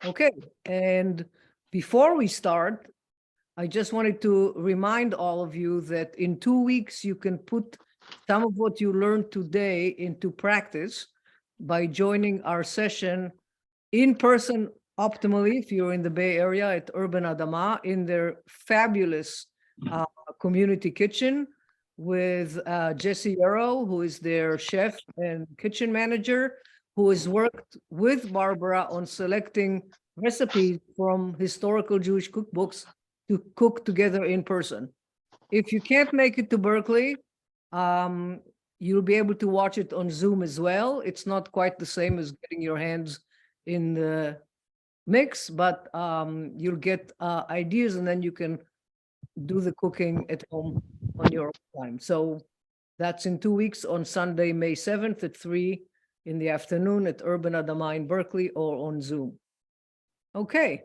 Okay, and before we start, I just wanted to remind all of you that in 2 weeks, you can put some of what you learned today into practice by joining our session in person optimally, if you're in the Bay Area at Urban Adama, in their fabulous community kitchen with Jesse Yarrow, who is their chef and kitchen manager, who has worked with Barbara on selecting recipes from historical Jewish cookbooks to cook together in person. If you can't make it to Berkeley, you'll be able to watch it on Zoom as well. It's not quite the same as getting your hands in the mix, but you'll get ideas, and then you can do the cooking at home on your own time. So that's in 2 weeks on Sunday, May 7th at 3 in the afternoon at Urban Adama in Berkeley or on Zoom. Okay.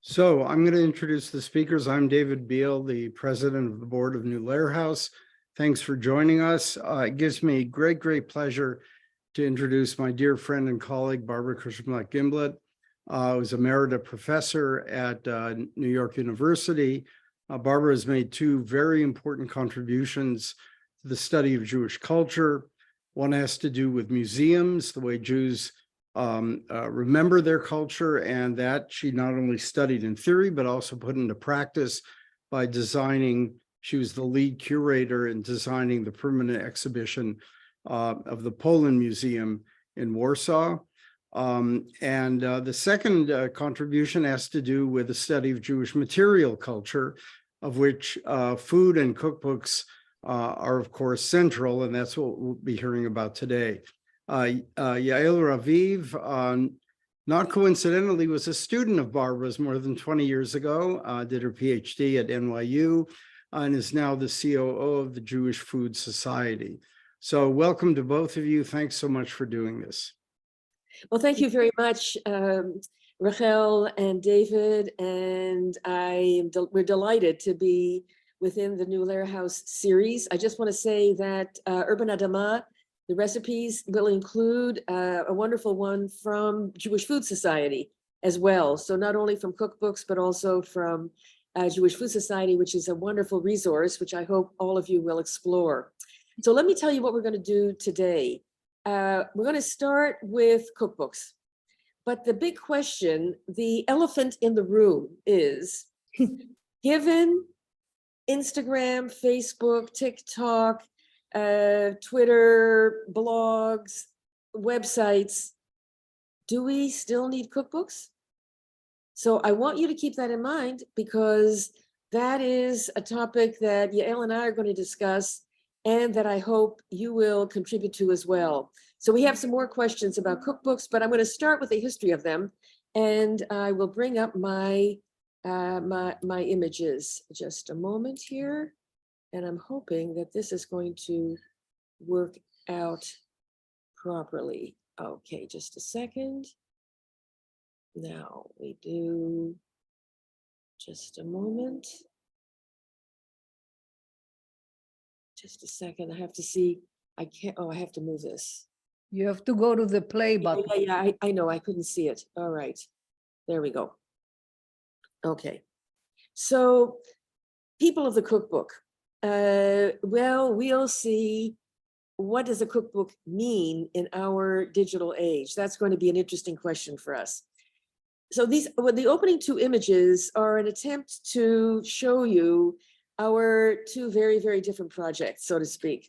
So I'm going to introduce the speakers. I'm David Beal, the president of the board of New Lair House. Thanks for joining us. It gives me great pleasure to introduce my dear friend and colleague, Barbara Kirshenblatt-Gimblett, who's a emerita professor at New York University. Barbara has made two very important contributions to the study of Jewish culture. One has to do with museums, the way Jews remember their culture, and that she not only studied in theory, but also put into practice by designing. She was the lead curator in designing the permanent exhibition of the Poland Museum in Warsaw. The second contribution has to do with the study of Jewish material culture, of which food and cookbooks are, of course, central, and that's what we'll be hearing about today. Yael Raviv, not coincidentally, was a student of Barbara's more than 20 years ago, did her PhD at NYU, and is now the COO of the Jewish Food Society. So welcome to both of you. Thanks so much for doing this. Well, thank you very much, Rachel and David, and we're delighted to be within the New Lair House series. I just want to say that Urban Adama, the recipes will include a wonderful one from Jewish Food Society as well. So not only from cookbooks, but also from Jewish Food Society, which is a wonderful resource, which I hope all of you will explore. So let me tell you what we're going to do today. We're going to start with cookbooks. But the big question, the elephant in the room is, given Instagram, Facebook, TikTok, Twitter, blogs, websites, do we still need cookbooks? So I want you to keep that in mind, because that is a topic that Yael and I are going to discuss, and that I hope you will contribute to as well. So we have some more questions about cookbooks, but I'm going to start with the history of them, and I will bring up my my images. Just a moment here, and I'm hoping that this is going to work out properly. Okay, just a second. Now we do, just a moment. Just a second, I have to see, I can't, oh, I have to move this. You have to go to the play button. Yeah, I know, I couldn't see it. All right, there we go. Okay, so people of the cookbook. Well, we'll see, what does a cookbook mean in our digital age? That's going to be an interesting question for us. So the opening two images are an attempt to show you our two very different projects, so to speak.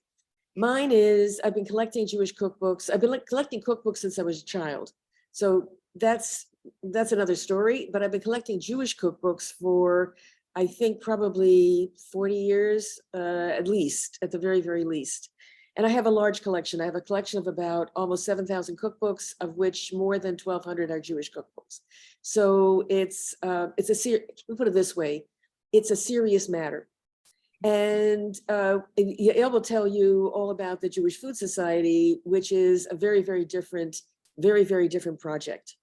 Mine is, I've been collecting Jewish cookbooks. I've been collecting cookbooks since I was a child. So that's another story, but I've been collecting Jewish cookbooks for, I think, probably 40 years, at least, at the very least. And I have a large collection. I have a collection of about almost 7,000 cookbooks, of which more than 1,200 are Jewish cookbooks. So it's a put it this way, it's a serious matter. And Yael will tell you all about the Jewish Food Society, which is a very different project.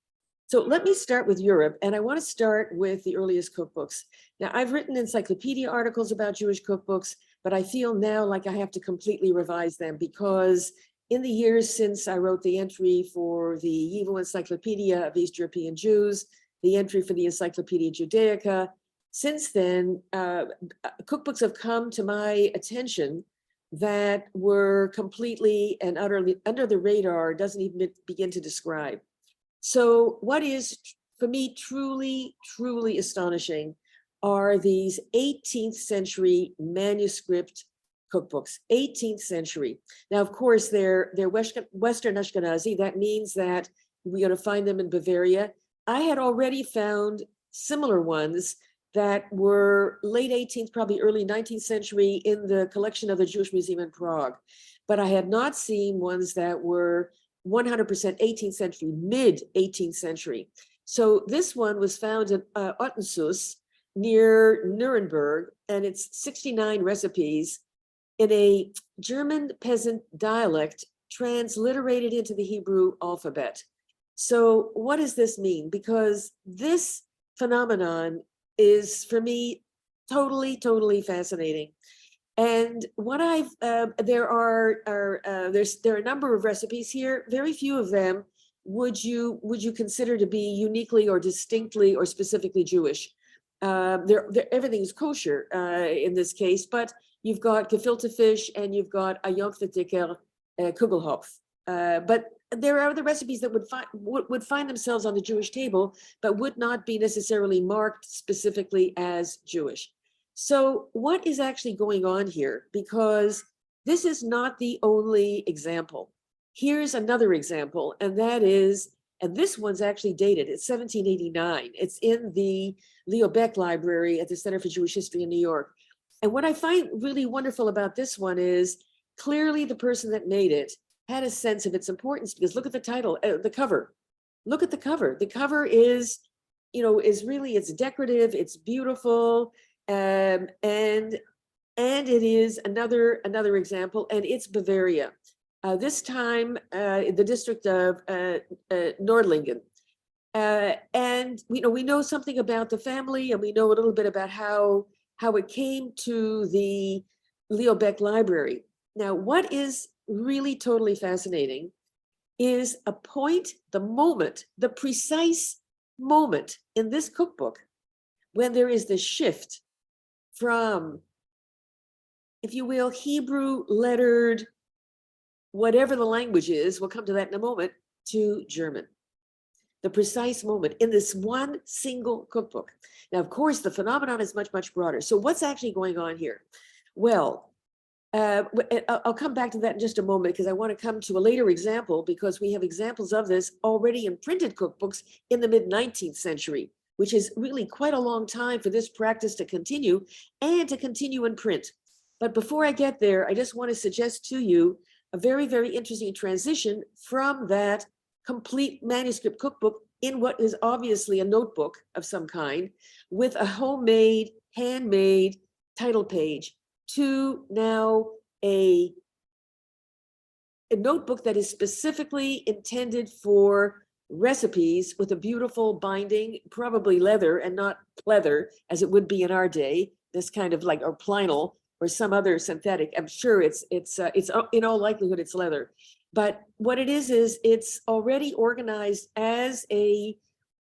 So let me start with Europe, and I want to start with the earliest cookbooks. Now, I've written encyclopedia articles about Jewish cookbooks, but I feel now like I have to completely revise them, because in the years since I wrote the entry for the Yivo Encyclopedia of East European Jews, the entry for the Encyclopedia Judaica, since then, cookbooks have come to my attention that were completely and utterly under the radar, doesn't even begin to describe. So what is, for me, truly, truly astonishing are these 18th century manuscript cookbooks, 18th century. Now, of course, they're Western Ashkenazi. That means that we're going to find them in Bavaria. I had already found similar ones that were late 18th, probably early 19th century in the collection of the Jewish Museum in Prague. But I had not seen ones that were 100% 18th century, mid 18th century. So this one was found in Ottensus near Nuremberg, and it's 69 recipes in a German peasant dialect transliterated into the Hebrew alphabet. So what does this mean? Because this phenomenon is, for me, totally, totally fascinating. And what there are a number of recipes here. Very few of them would you consider to be uniquely or distinctly or specifically Jewish. Everything is kosher in this case, but you've got gefilte fish and you've got a Jomfetiker Kugelhopf. But there are other recipes that would find themselves on the Jewish table, but would not be necessarily marked specifically as Jewish. So what is actually going on here? Because this is not the only example. Here's another example, and that is, and this one's actually dated, it's 1789. It's in the Leo Baeck Library at the Center for Jewish History in New York. And what I find really wonderful about this one is clearly the person that made it had a sense of its importance, because look at the title, the cover. Look at the cover. The cover is, it's decorative, it's beautiful, and it is another example, and it's Bavaria. This time, in the district of Nordlingen. And we know something about the family, and we know a little bit about how it came to the Leo Baeck Library. Now, what is really totally fascinating is the precise moment in this cookbook when there is the shift from, if you will, Hebrew lettered, whatever the language is, we'll come to that in a moment, to German. The precise moment in this one single cookbook. Now, of course, the phenomenon is much, much broader. So what's actually going on here? Well, I'll come back to that in just a moment, because I want to come to a later example, because we have examples of this already in printed cookbooks in the mid-19th century, which is really quite a long time for this practice to continue and to continue in print. But before I get there, I just want to suggest to you a very, very interesting transition from that complete manuscript cookbook in what is obviously a notebook of some kind with a homemade, handmade title page to now a notebook that is specifically intended for recipes with a beautiful binding, probably leather and not pleather as it would be in our day, this kind of like, or plinal or some other synthetic. I'm sure it's in all likelihood it's leather. But what it is it's already organized as a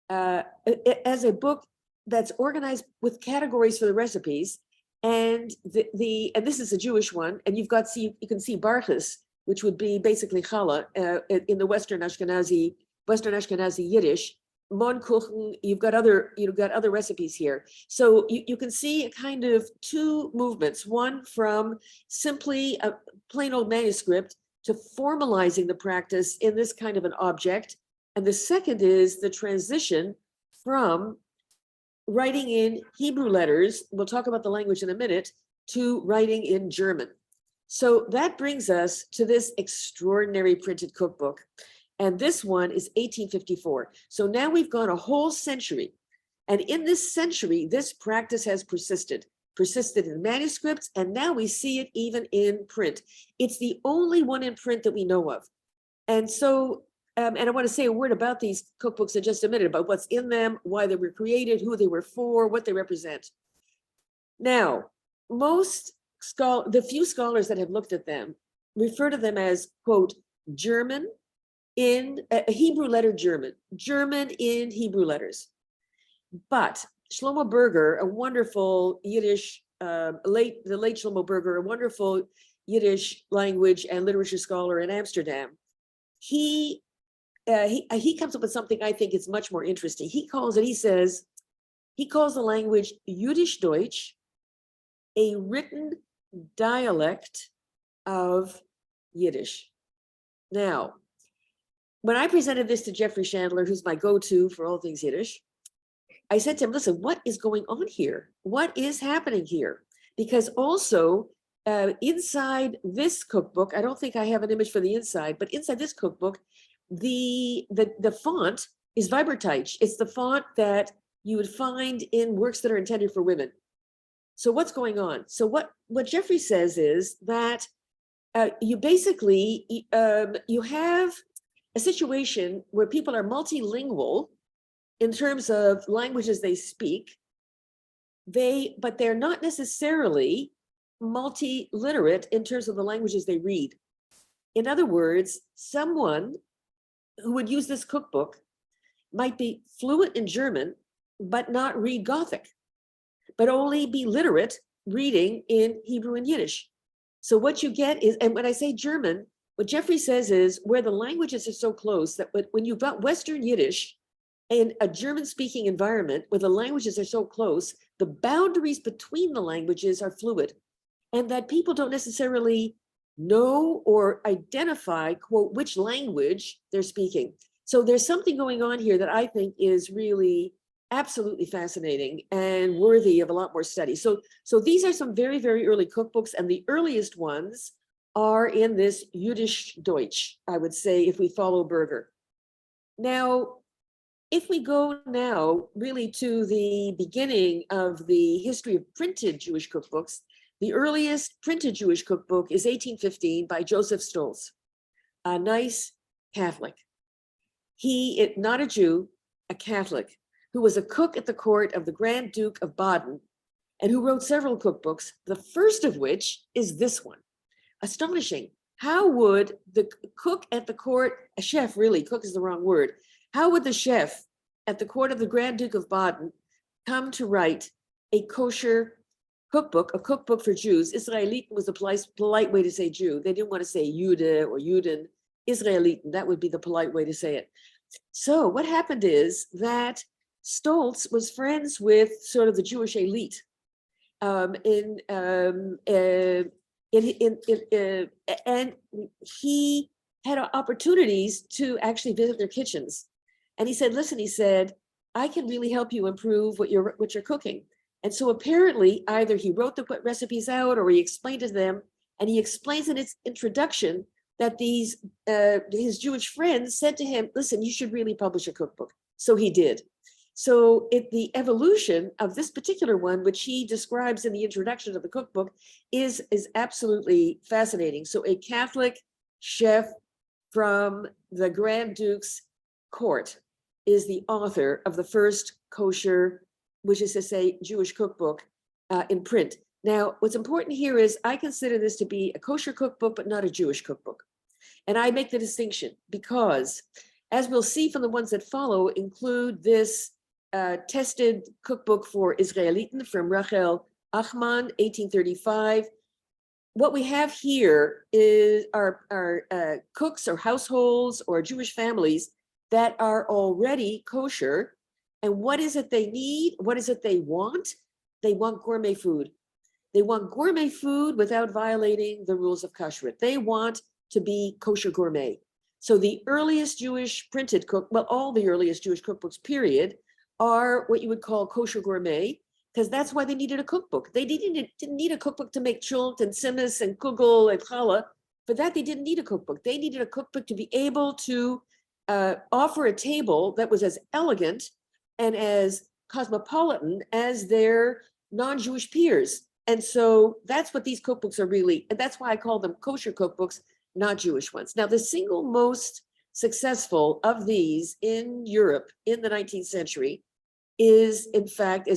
book that's organized with categories for the recipes. And and this is a Jewish one, and you can see Barchus, which would be basically challah in the Western Ashkenazi Yiddish. Mohnkuchen, you've got other recipes here. So you can see a kind of two movements, one from simply a plain old manuscript to formalizing the practice in this kind of an object. And the second is the transition from writing in Hebrew letters, we'll talk about the language in a minute, to writing in German. So that brings us to this extraordinary printed cookbook. And this one is 1854. So now we've gone a whole century. And in this century, this practice has persisted in manuscripts, and now we see it even in print. It's the only one in print that we know of. And so, and I want to say a word about these cookbooks in just a minute, about what's in them, why they were created, who they were for, what they represent. Now, the few scholars that have looked at them refer to them as, quote, German in a Hebrew letter German in Hebrew letters. But Shlomo Berger, a wonderful Yiddish, the late Shlomo Berger, a wonderful Yiddish language and literature scholar in Amsterdam, he comes up with something I think is much more interesting. He calls the language Jüdisch Deutsch a written dialect of Yiddish. Now, when I presented this to Jeffrey Chandler, who's my go-to for all things Yiddish, I said to him, listen, what is going on here? What is happening here? Because also inside this cookbook, I don't think I have an image for the inside, but inside this cookbook, the font is Weiberteich. It's the font that you would find in works that are intended for women. So what's going on? So what Jeffrey says is that you basically, you have a situation where people are multilingual in terms of languages they speak, but they're not necessarily multi-literate in terms of the languages they read. In other words, someone who would use this cookbook might be fluent in German, but not read Gothic, but only be literate reading in Hebrew and Yiddish. So what you get is, and when I say German, what Jeffrey says is where the languages are so close that when you've got Western Yiddish in a German-speaking environment where the languages are so close, the boundaries between the languages are fluid, and that people don't necessarily know or identify, quote, which language they're speaking. So there's something going on here that I think is really absolutely fascinating and worthy of a lot more study. So these are some very, very early cookbooks, and the earliest ones are in this Jüdisch Deutsch, I would say, if we follow Berger. Now, if we go now really to the beginning of the history of printed Jewish cookbooks, the earliest printed Jewish cookbook is 1815 by Joseph Stolz, a nice Catholic. He, not a Jew, a Catholic, who was a cook at the court of the Grand Duke of Baden, and who wrote several cookbooks, the first of which is this one. Astonishing. How would the cook at the court, a chef really, cook is the wrong word, how would the chef at the court of the Grand Duke of Baden come to write a kosher cookbook, a cookbook for Jews? Israeliten was the polite way to say Jew. They didn't want to say Jude or Juden. Israeliten, that would be the polite way to say it. So what happened is that Stolz was friends with sort of the Jewish elite, and he had opportunities to actually visit their kitchens. And he said, listen, he said, I can really help you improve what you're cooking. And so apparently either he wrote the recipes out or he explained to them, and he explains in its introduction that his Jewish friends said to him, listen, you should really publish a cookbook. So he did. So the evolution of this particular one, which he describes in the introduction of the cookbook, is absolutely fascinating. So a Catholic chef from the Grand Duke's court is the author of the first kosher, which is to say Jewish cookbook in print. Now, what's important here is I consider this to be a kosher cookbook, but not a Jewish cookbook. And I make the distinction because, as we'll see from the ones that follow, include this tested cookbook for Israeliten from Rachel Achman, 1835. What we have here is our cooks or households or Jewish families that are already kosher. And what is it they need? What is it they want? They want gourmet food. They want gourmet food without violating the rules of kashrut. They want to be kosher gourmet. So the earliest Jewish printed all the earliest Jewish cookbooks, period, are what you would call kosher gourmet, because that's why they needed a cookbook. They didn't need a cookbook to make chult and simmus and kugel and challah. For that, they didn't need a cookbook. They needed a cookbook to be able to offer a table that was as elegant and as cosmopolitan as their non-Jewish peers. And so that's what these cookbooks are really, and that's why I call them kosher cookbooks, not Jewish ones. Now, the single most successful of these in Europe in the 19th century is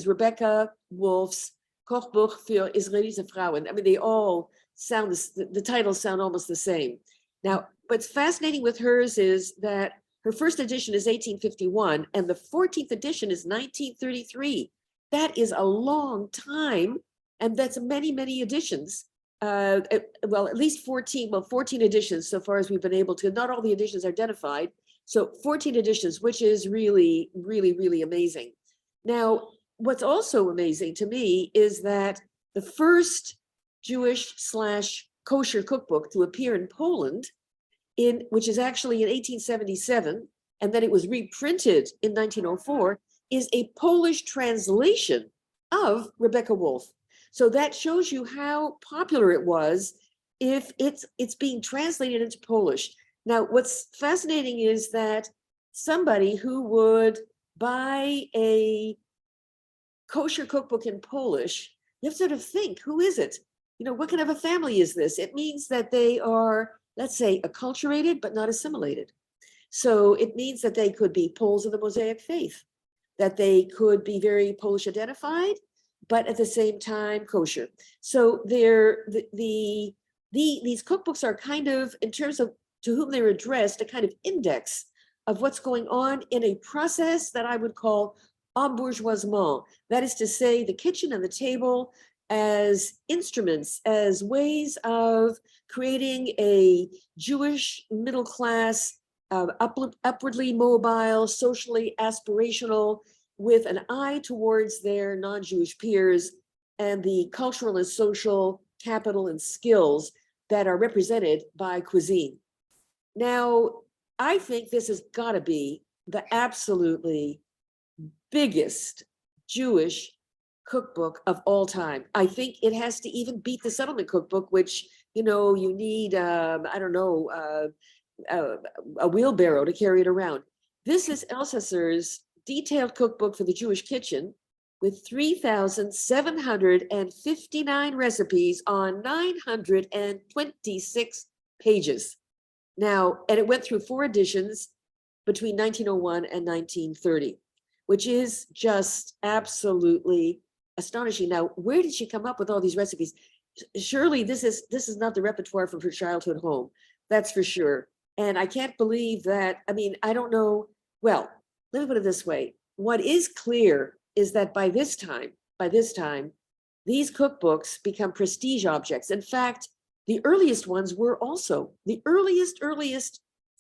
Rebecca Wolf's Kochbuch für Israelite Frauen. I mean, they all sound, the titles sound almost the same. Now, what's fascinating with hers is that her first edition is 1851 and the 14th edition is 1933. That is a long time, and that's many, many editions. Well, at least 14 editions so far as we've been able to. Not all the editions are identified. So 14 editions, which is really, really, really amazing. Now, what's also amazing to me is that the first Jewish/kosher cookbook to appear in Poland, which is actually in 1877, and then it was reprinted in 1904, is a Polish translation of Rebecca Wolf. So that shows you how popular it was if it's being translated into Polish. Now, what's fascinating is that somebody who would buy a kosher cookbook in Polish, you have to sort of think, who is it? You know, what kind of a family is this? It means that they are, let's say, acculturated, but not assimilated. So it means that they could be Poles of the Mosaic faith, that they could be very Polish identified, but at the same time kosher. So these cookbooks are kind of, in terms of to whom they're addressed, a kind of index of what's going on in a process that I would call embourgeoisement. That is to say, the kitchen and the table as instruments, as ways of creating a Jewish middle class, upwardly mobile, socially aspirational, with an eye towards their non-Jewish peers and the cultural and social capital and skills that are represented by cuisine. Now, I think this has got to be the absolutely biggest Jewish cookbook of all time. I think it has to even beat the Settlement Cookbook, which, you know, you need, I don't know, a wheelbarrow to carry it around. This is Elsasser's detailed cookbook for the Jewish kitchen with 3,759 recipes on 926 pages. Now, and it went through 4 editions between 1901 and 1930, which is just absolutely astonishing. Now, where did she come up with all these recipes? Surely this is not the repertoire from her childhood home. That's for sure. And I can't believe that. I mean, I don't know. Well, let me put it this way. What is clear is that by this time, these cookbooks become prestige objects. In fact, the earliest ones were also the earliest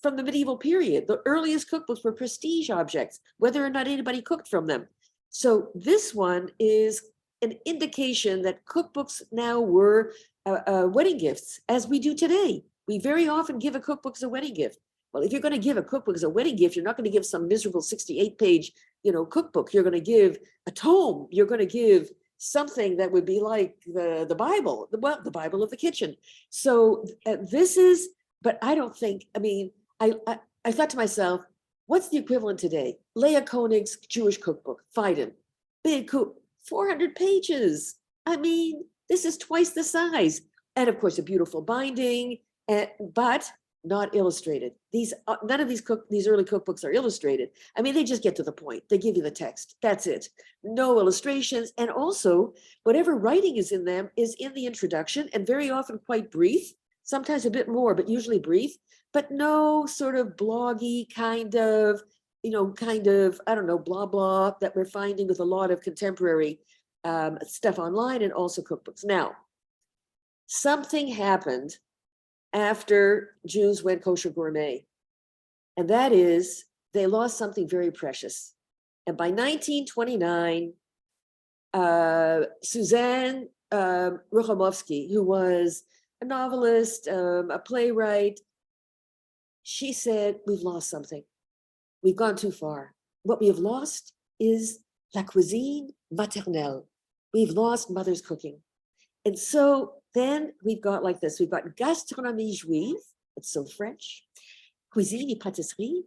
from the medieval period. The earliest cookbooks were prestige objects, whether or not anybody cooked from them. So this one is an indication that cookbooks now were wedding gifts, as we do today. We very often give a cookbook as a wedding gift. Well, if you're going to give a cookbook as a wedding gift, you're not going to give some miserable 68-page, cookbook. You're going to give a tome. You're going to give something that would be like the Bible, the Bible of the kitchen. So this is, but I don't think, I mean, I thought to myself, what's the equivalent today? Leah Koenig's Jewish cookbook, Feiden, big cook, 400 pages. I mean, this is twice the size. And of course, a beautiful binding, but not illustrated. None of these early cookbooks are illustrated. I mean, they just get to the point. They give you the text. That's it. No illustrations. And also, whatever writing is in them is in the introduction, and very often quite brief, sometimes a bit more, but usually brief, but no sort of bloggy kind of, I don't know, blah, blah, that we're finding with a lot of contemporary stuff online and also cookbooks. Now, something happened after Jews went kosher gourmet, and that is they lost something very precious. And by 1929, Suzanne Ruchamovsky, who was a novelist, a playwright, she said, we've lost something. We've gone too far. What we have lost is la cuisine maternelle. We've lost mother's cooking. And so then we've got like this. We've got gastronomie juive. It's so French. Cuisine et pâtisserie.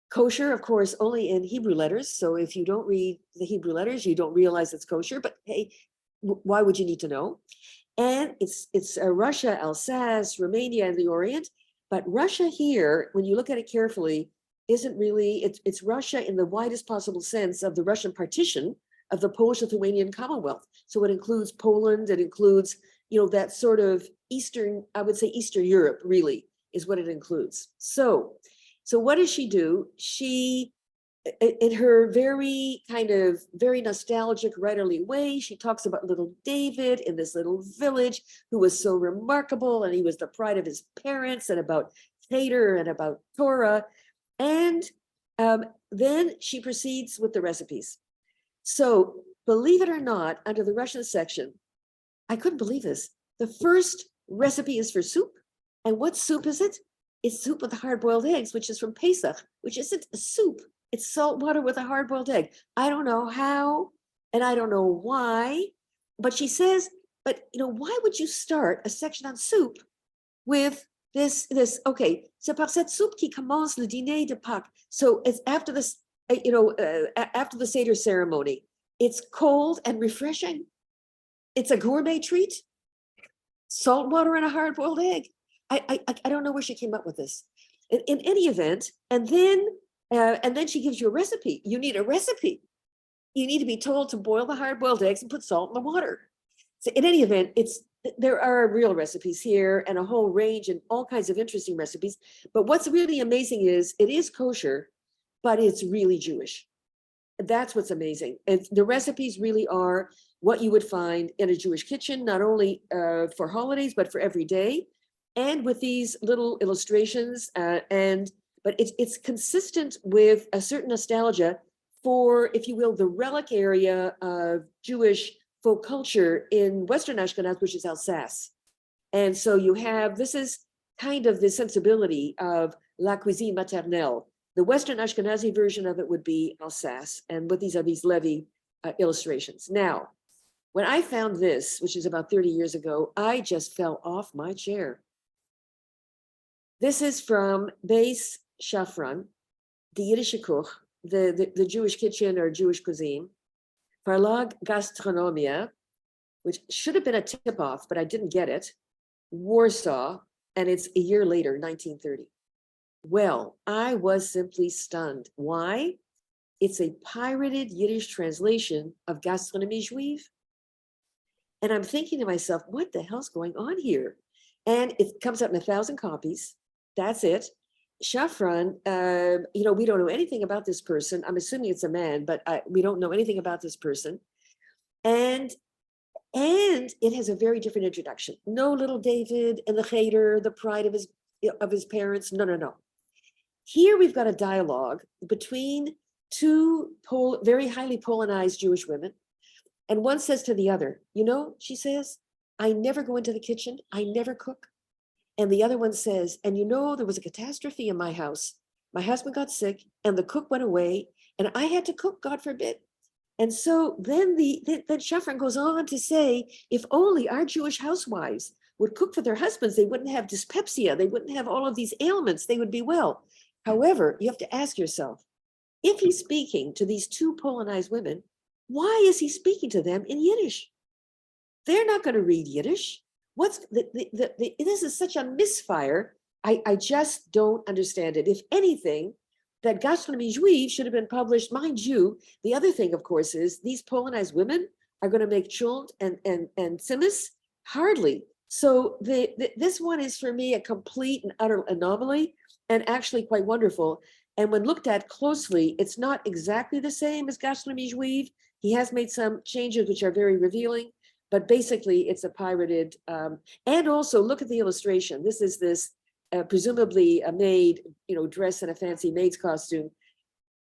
Kosher, of course, only in Hebrew letters. So if you don't read the Hebrew letters, you don't realize it's kosher. But hey, why would you need to know? And it's Russia, Alsace, Romania, and the Orient. But Russia here, when you look at it carefully, isn't really, it's Russia in the widest possible sense of the Russian partition of the Polish-Lithuanian Commonwealth. So it includes Poland, it includes, that sort of Eastern, I would say Eastern Europe, really. is what it includes. So what does she do? She, in her very kind of very nostalgic writerly way, she talks about little David in this little village who was so remarkable, and he was the pride of his parents, and about Seder and about Torah. And then she proceeds with the recipes. So believe it or not, under the Russian section, I couldn't believe this. The first recipe is for soup. And what soup is it? It's soup with hard-boiled eggs, which is from Pesach, which isn't a soup. It's salt water with a hard-boiled egg. I don't know how, and I don't know why, but she says, but why would you start a section on soup with this, okay, c'est par cette soupe qui commence le dîner de Pâques. So it's after this, after the Seder ceremony. It's cold and refreshing. It's a gourmet treat. Salt water and a hard-boiled egg. I don't know where she came up with this. In any event, and then she gives you a recipe. You need a recipe. You need to be told to boil the hard-boiled eggs and put salt in the water. So in any event, there are real recipes here and a whole range and all kinds of interesting recipes. But what's really amazing is it is kosher, but it's really Jewish. That's what's amazing. And the recipes really are what you would find in a Jewish kitchen, not only for holidays, but for every day. And with these little illustrations, but it's consistent with a certain nostalgia for, if you will, the relic area of Jewish folk culture in Western Ashkenaz, which is Alsace. And so you have, this is kind of the sensibility of la cuisine maternelle. The Western Ashkenazi version of it would be Alsace, and what these are these Levy illustrations. Now, when I found this, which is about 30 years ago, I just fell off my chair. This is from Beis Shafran, the Yiddish Koch, the Jewish kitchen or Jewish cuisine, Verlag Gastronomia, which should have been a tip-off, but I didn't get it, Warsaw, and it's a year later, 1930. Well, I was simply stunned. Why? It's a pirated Yiddish translation of Gastronomie Juive. And I'm thinking to myself, what the hell's going on here? And it comes out in 1,000 copies. That's it. Shafran, we don't know anything about this person. I'm assuming it's a man, but we don't know anything about this person. And it has a very different introduction. No little David and the cheder, the pride of his parents. No. Here we've got a dialogue between two very highly Polonized Jewish women. And one says to the other, she says, I never go into the kitchen. I never cook. And the other one says, and there was a catastrophe in my house. My husband got sick and the cook went away and I had to cook, God forbid. And so then then Shafran goes on to say, if only our Jewish housewives would cook for their husbands, they wouldn't have dyspepsia. They wouldn't have all of these ailments. They would be well. However, you have to ask yourself, if he's speaking to these two Polonized women, why is he speaking to them in Yiddish? They're not going to read Yiddish. This is such a misfire. I just don't understand it. If anything, that Gastronomie Juive should have been published. Mind you, the other thing, of course, is these Polonized women are going to make chult and tzimmus? Hardly. So this one is for me a complete and utter anomaly and actually quite wonderful. And when looked at closely, it's not exactly the same as Gastronomie Juive. He has made some changes which are very revealing, but basically it's a pirated, and also look at the illustration. This is presumably a maid, dressed in a fancy maid's costume.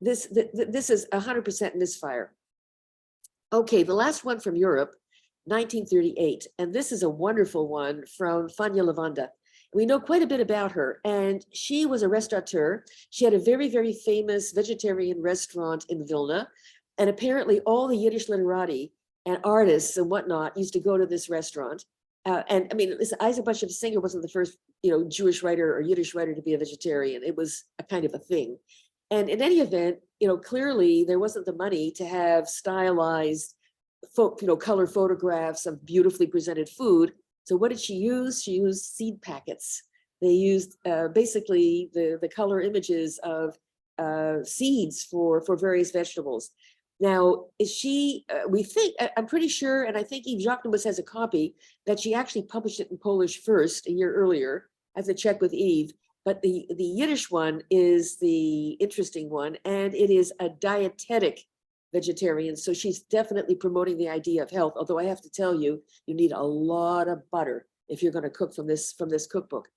This is 100% misfire. Okay, the last one from Europe, 1938, and this is a wonderful one from Fania Lavanda. We know quite a bit about her, and she was a restaurateur. She had a very, very famous vegetarian restaurant in Vilna, and apparently all the Yiddish literati and artists and whatnot used to go to this restaurant. And I mean, listen, Isaac Bashev Singer wasn't the first, Jewish writer or Yiddish writer to be a vegetarian. It was a kind of a thing. And in any event, clearly there wasn't the money to have stylized, color photographs of beautifully presented food. So what did she use? She used seed packets. They used basically the color images of seeds for various vegetables. Now, we think, I'm pretty sure, and I think Eve Jacquemus has a copy, that she actually published it in Polish first a year earlier, I have to check with Eve. But the Yiddish one is the interesting one, and it is a dietetic vegetarian. So she's definitely promoting the idea of health. Although I have to tell you, you need a lot of butter if you're going to cook from this cookbook.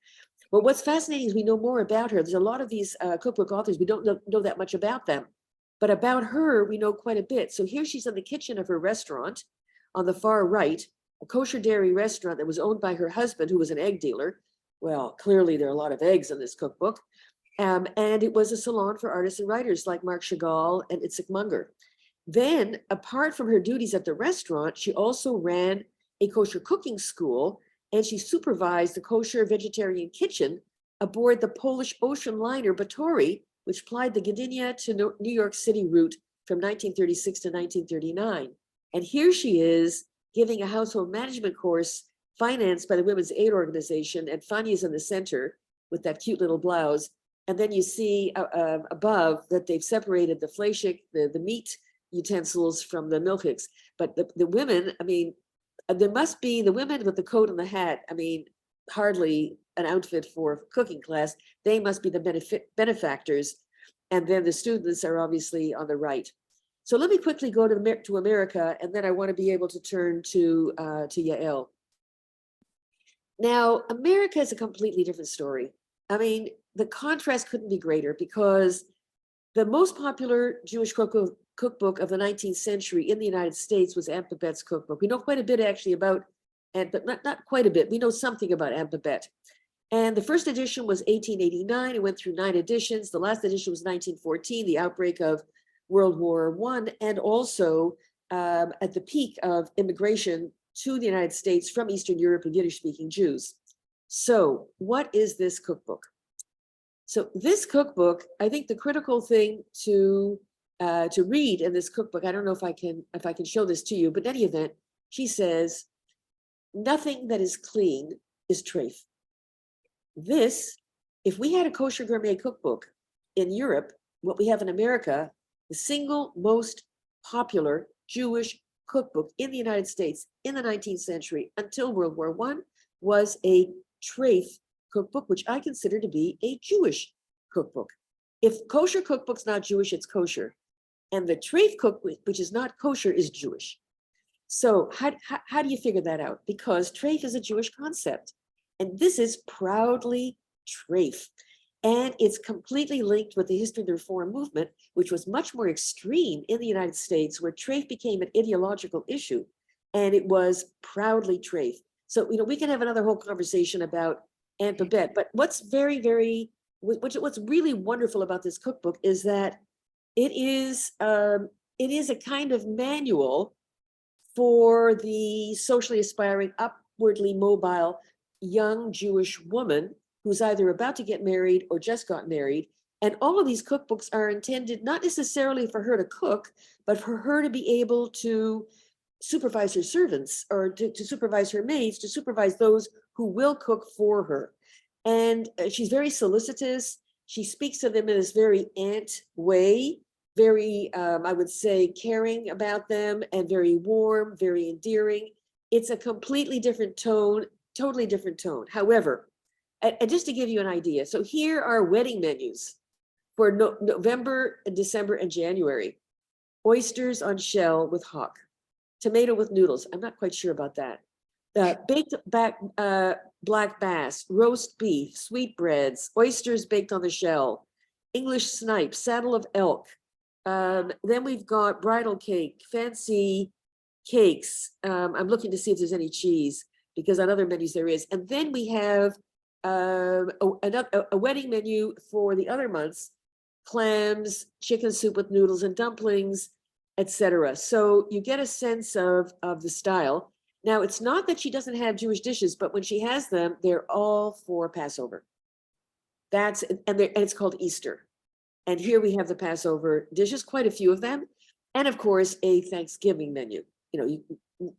But what's fascinating is we know more about her. There's a lot of these cookbook authors, we don't know that much about them. But about her, we know quite a bit. So here she's in the kitchen of her restaurant on the far right, a kosher dairy restaurant that was owned by her husband, who was an egg dealer. Well, clearly there are a lot of eggs in this cookbook. And it was a salon for artists and writers like Marc Chagall and Itzik Munger. Then, apart from her duties at the restaurant, she also ran a kosher cooking school, and she supervised the kosher vegetarian kitchen aboard the Polish ocean liner Batory, which plied the Gdynia to New York City route from 1936 to 1939. And here she is giving a household management course financed by the Women's Aid Organization, and Fanya's in the center with that cute little blouse. And then you see above that they've separated the fleishik, the meat utensils from the milchiks. But the women, I mean, there must be the women with the coat and the hat. I mean, hardly an outfit for cooking class. They must be the benefactors. And then the students are obviously on the right. So let me quickly go to America, and then I want to be able to turn to Yael. Now, America is a completely different story. I mean, the contrast couldn't be greater, because the most popular Jewish cookbook of the 19th century in the United States was Aunt Babette's cookbook. We know quite a bit actually about, but not quite a bit. We know something about Aunt Babette. And the first edition was 1889. It went through 9 editions. The last edition was 1914, the outbreak of World War I, and also at the peak of immigration to the United States from Eastern Europe and Yiddish-speaking Jews. So what is this cookbook? So this cookbook, I think the critical thing to read in this cookbook, I don't know if I can show this to you, but in any event, she says, nothing that is clean is treif. This, if we had a kosher gourmet cookbook in Europe, what we have in America, the single most popular Jewish cookbook in the United States in the 19th century until World War I was a treif cookbook, which I consider to be a Jewish cookbook. If kosher cookbook's not Jewish, it's kosher. And the treif cookbook, which is not kosher, is Jewish. So how do you figure that out? Because treif is a Jewish concept. And this is proudly treif. And it's completely linked with the history of the Reform movement, which was much more extreme in the United States, where treif became an ideological issue. And it was proudly treif. So, we can have another whole conversation about Aunt Babette. But what's what's really wonderful about this cookbook is that it is a kind of manual for the socially aspiring, upwardly mobile young Jewish woman who's either about to get married or just got married. And all of these cookbooks are intended not necessarily for her to cook, but for her to be able to supervise her servants, or to supervise her maids, to supervise those who will cook for her. And she's very solicitous. She speaks to them in this very aunt way, very, I would say, caring about them, and very warm, very endearing. It's a completely different tone, totally different tone. However, and just to give you an idea, so here are wedding menus for November, and December, and January. Oysters on shell with hock, tomato with noodles. I'm not quite sure about that. Baked black bass, roast beef, sweetbreads, oysters baked on the shell, English snipe, saddle of elk. Then we've got bridal cake, fancy cakes. I'm looking to see if there's any cheese, because on other menus there is. And then we have a wedding menu for the other months: clams, chicken soup with noodles and dumplings, etc. So you get a sense of the style. Now, it's not that she doesn't have Jewish dishes, but when she has them, they're all for Passover. And it's called Easter. And here we have the Passover dishes, quite a few of them, and of course a Thanksgiving menu.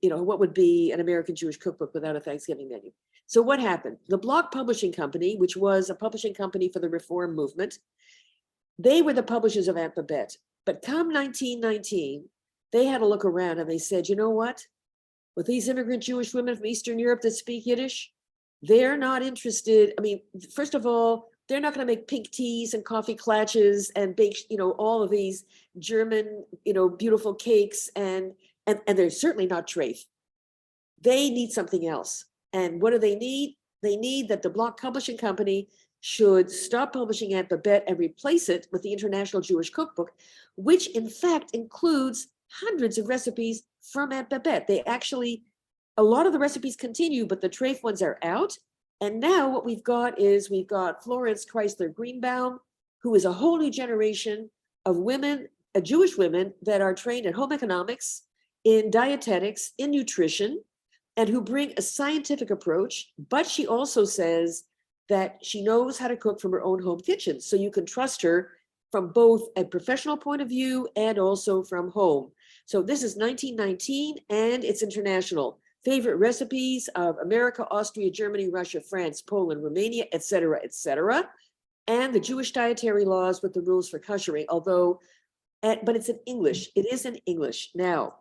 What would be an American Jewish cookbook without a Thanksgiving menu? So what happened? The Block Publishing Company, which was a publishing company for the Reform movement, they were the publishers of Aunt Babette. But come 1919, they had a look around and they said, you know what? With these immigrant Jewish women from Eastern Europe that speak Yiddish, They're not interested. I mean, first of all, they're not going to make pink teas and coffee klatches and bake, all of these German, beautiful cakes, and they're certainly not Trafe. They need something else. And what do they need? They need that the Block Publishing Company should stop publishing Aunt Babette and replace it with the International Jewish Cookbook, which in fact includes hundreds of recipes from Aunt Babette. A lot of the recipes continue, but the Trafe ones are out. And now what we've got Florence Chrysler Greenbaum, who is a whole new generation of women, Jewish women that are trained in home economics, in dietetics, in nutrition, and who bring a scientific approach. But she also says that she knows how to cook from her own home kitchen. So you can trust her from both a professional point of view and also from home. So this is 1919 and it's international. Favorite recipes of America, Austria, Germany, Russia, France, Poland, Romania, etc., etc. And the Jewish dietary laws with the rules for koshering, but it's in English. It is in English. Now,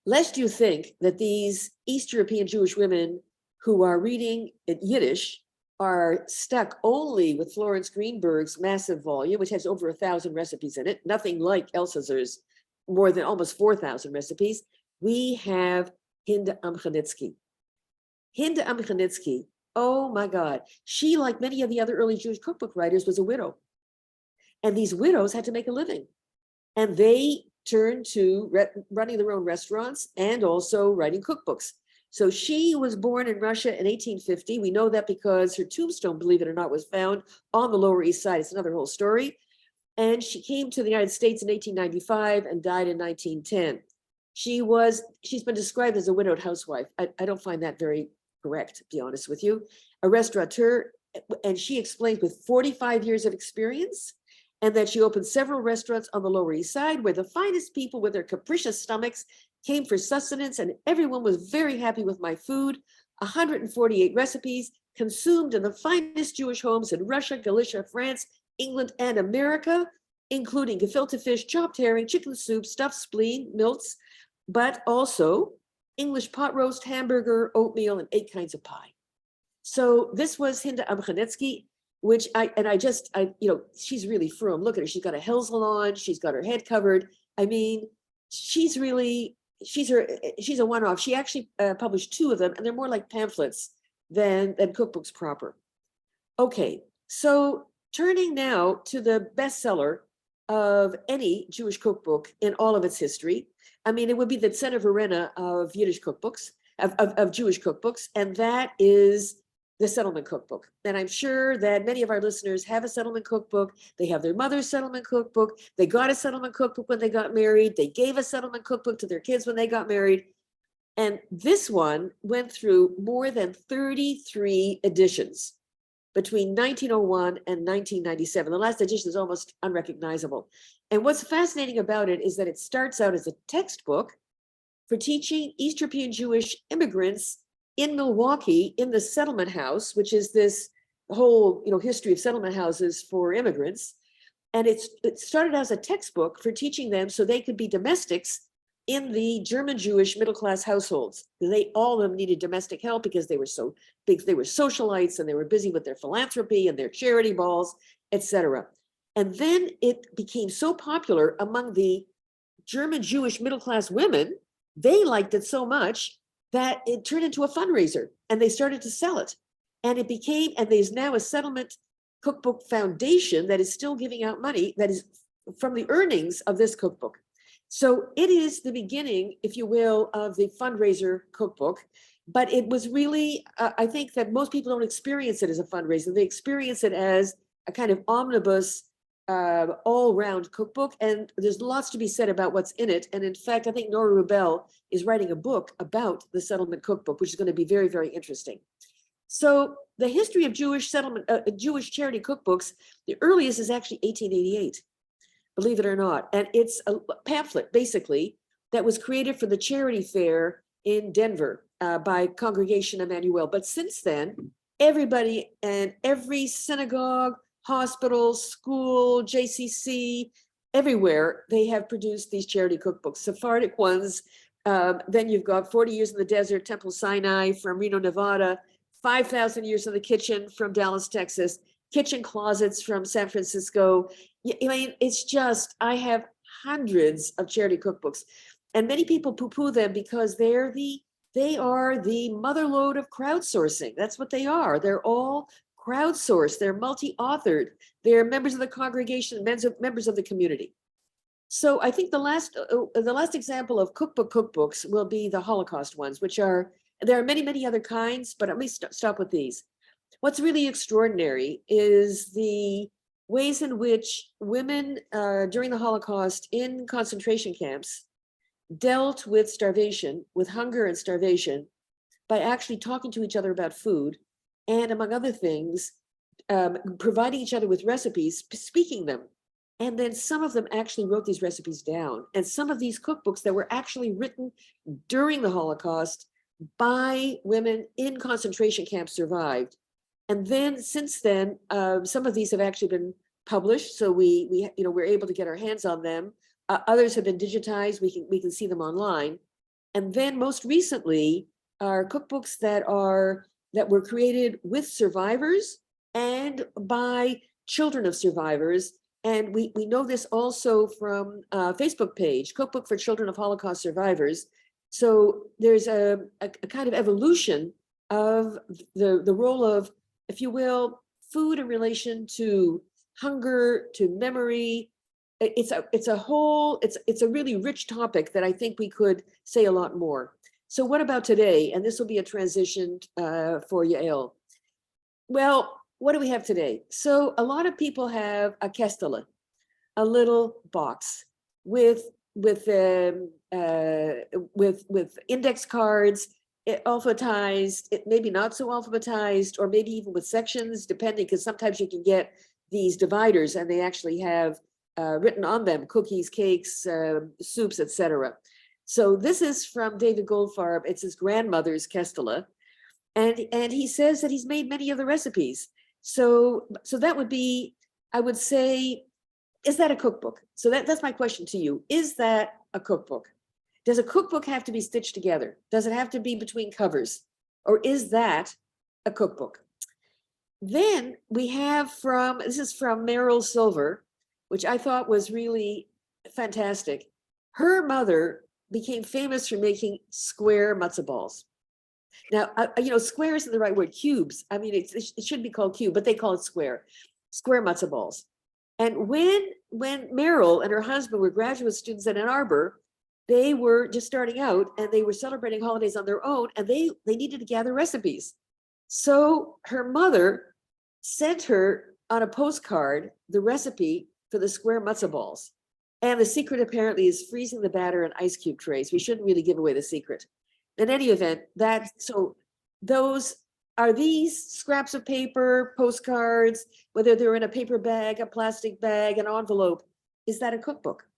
lest you think that these East European Jewish women who are reading in Yiddish are stuck only with Florence Greenberg's massive volume, which has over 1,000 recipes in it, nothing like Elsasser's more than almost 4,000 recipes. We have Hinde Amchanitsky. Hinde Amchanitsky, oh my God. She, like many of the other early Jewish cookbook writers, was a widow. And these widows had to make a living. And they turned to running their own restaurants and also writing cookbooks. So she was born in Russia in 1850. We know that because her tombstone, believe it or not, was found on the Lower East Side. It's another whole story. And she came to the United States in 1895 and died in 1910. She's been described as a widowed housewife. I don't find that very correct, to be honest with you. A restaurateur, and she explained with 45 years of experience, and that she opened several restaurants on the Lower East Side where the finest people with their capricious stomachs came for sustenance, and everyone was very happy with my food. 148 recipes consumed in the finest Jewish homes in Russia, Galicia, France, England, and America, including gefilte fish, chopped herring, chicken soup, stuffed spleen, milts, but also English pot roast, hamburger, oatmeal, and 8 kinds of pie. So this was Hinde Amchanitsky, which she's really frum. Look at her. She's got a Helsel on. She's got her head covered. I mean, she's a one-off. She actually published 2 of them, and they're more like pamphlets than cookbooks proper. Okay, so turning now to the bestseller of any Jewish cookbook in all of its history. I mean, it would be the Tzena Verena of Yiddish cookbooks, of Jewish cookbooks, and that is the Settlement Cookbook. And I'm sure that many of our listeners have a Settlement Cookbook. They have their mother's Settlement Cookbook. They got a Settlement Cookbook when they got married. They gave a Settlement Cookbook to their kids when they got married. And this one went through more than 33 editions between 1901 and 1997. The last edition is almost unrecognizable. And what's fascinating about it is that it starts out as a textbook for teaching East European Jewish immigrants in Milwaukee, in the settlement house, which is this whole history of settlement houses for immigrants. And it started as a textbook for teaching them so they could be domestics in the German Jewish middle-class households. All of them needed domestic help because they were so big, they were socialites and they were busy with their philanthropy and their charity balls, etc. And then it became so popular among the German Jewish middle-class women, they liked it so much that it turned into a fundraiser and they started to sell it. And there's now a Settlement Cookbook Foundation that is still giving out money that is from the earnings of this cookbook. So it is the beginning, if you will, of the fundraiser cookbook, but it was really, I think that most people don't experience it as a fundraiser. They experience it as a kind of omnibus, all-round cookbook, and there's lots to be said about what's in it. And in fact, I think Nora Rubel is writing a book about the Settlement Cookbook, which is going to be very, very interesting. So the history of Jewish Jewish charity cookbooks, the earliest is actually 1888. Believe it or not. And it's a pamphlet, basically, that was created for the charity fair in Denver by Congregation Emmanuel. But since then, everybody and every synagogue, hospital, school, JCC, everywhere, they have produced these charity cookbooks, Sephardic ones. Then you've got 40 Years in the Desert, Temple Sinai from Reno, Nevada, 5,000 Years in the Kitchen from Dallas, Texas, Kitchen Closets from San Francisco. I mean, it's just, I have hundreds of charity cookbooks, and many people poo-poo them because they are the motherlode of crowdsourcing. That's what they are. They're all crowdsourced. They're multi-authored. They're members of the congregation, members of the community. So I think the last example of cookbooks will be the Holocaust ones, which are, there are many, many other kinds, but let me stop with these. What's really extraordinary is the ways in which women during the Holocaust in concentration camps dealt with starvation, with hunger and starvation, by actually talking to each other about food, and among other things, providing each other with recipes, speaking them. And then some of them actually wrote these recipes down. And some of these cookbooks that were actually written during the Holocaust by women in concentration camps survived. And then since then, some of these have actually been published. So we're able to get our hands on them. Others have been digitized. We can see them online. And then most recently are cookbooks that were created with survivors and by children of survivors. And we know this also from a Facebook page, Cookbook for Children of Holocaust Survivors. So there's a kind of evolution of the role of, if you will, food in relation to hunger, to memory. It's a really rich topic that I think we could say a lot more. So what about today? And this will be a transition for Yael. Well, what do we have today? So a lot of people have a kestele, a little box with index cards, alphabetized, maybe not so alphabetized, or maybe even with sections, depending, because sometimes you can get these dividers and they actually have written on them cookies, cakes, soups, etc. So this is from David Goldfarb. It's his grandmother's kestele, and he says that he's made many of the recipes. So that would be, I would say, is that a cookbook? So that's my question to you. Is that a cookbook? Does a cookbook have to be stitched together? Does it have to be between covers? Or is that a cookbook? Then we have this is from Meryl Silver, which I thought was really fantastic. Her mother became famous for making square matzo balls. Now, square isn't the right word, cubes. I mean, it should be called cube, but they call it square matzo balls. And when Meryl and her husband were graduate students at Ann Arbor, they were just starting out and they were celebrating holidays on their own, and they needed to gather recipes. So her mother sent her on a postcard the recipe for the square matzo balls. And the secret apparently is freezing the batter in ice cube trays. We shouldn't really give away the secret. In any event, those are these scraps of paper, postcards, whether they're in a paper bag, a plastic bag, an envelope, is that a cookbook?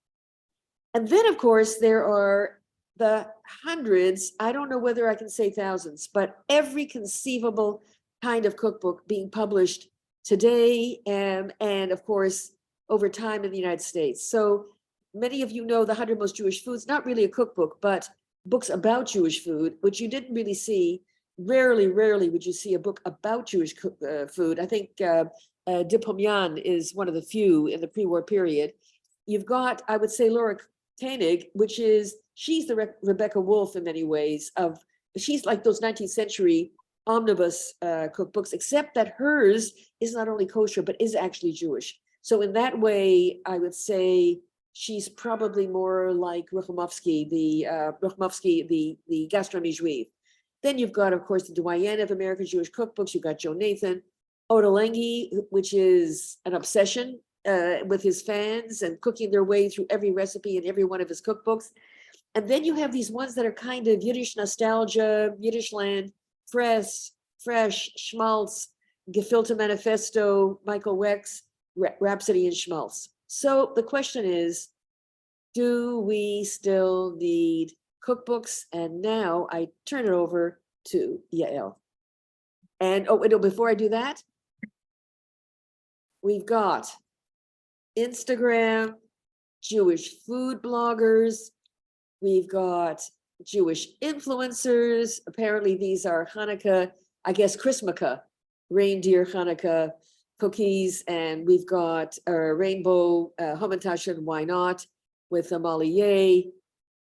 And then, of course, there are the hundreds, I don't know whether I can say thousands, but every conceivable kind of cookbook being published today and of course, over time in the United States. So many of you know the 100 Most Jewish Foods, not really a cookbook, but books about Jewish food, which you didn't really see. Rarely would you see a book about Jewish food. I think De Pomyan is one of the few in the pre-war period. You've got, I would say, Laura Koenig, she's the Rebecca Wolf in many ways. She's like those 19th century omnibus cookbooks, except that hers is not only kosher, but is actually Jewish. So in that way, I would say she's probably more like Ruchomowski, the Gastronomie Juive. Then you've got, of course, the doyen of American Jewish cookbooks. You've got Joe Nathan, Ottolenghi, which is an obsession with his fans and cooking their way through every recipe in every one of his cookbooks. And then you have these ones that are kind of Yiddish nostalgia, Yiddish land, fresh, schmaltz, Gefilte Manifesto, Michael Weck's Rhapsody in Schmaltz. So the question is, do we still need cookbooks? And now I turn it over to Yael. And before I do that, we've got Instagram, Jewish food bloggers, we've got Jewish influencers. Apparently these are Hanukkah I guess, Christmaka, reindeer Hanukkah cookies, and we've got rainbow hamantash and why not with a malier.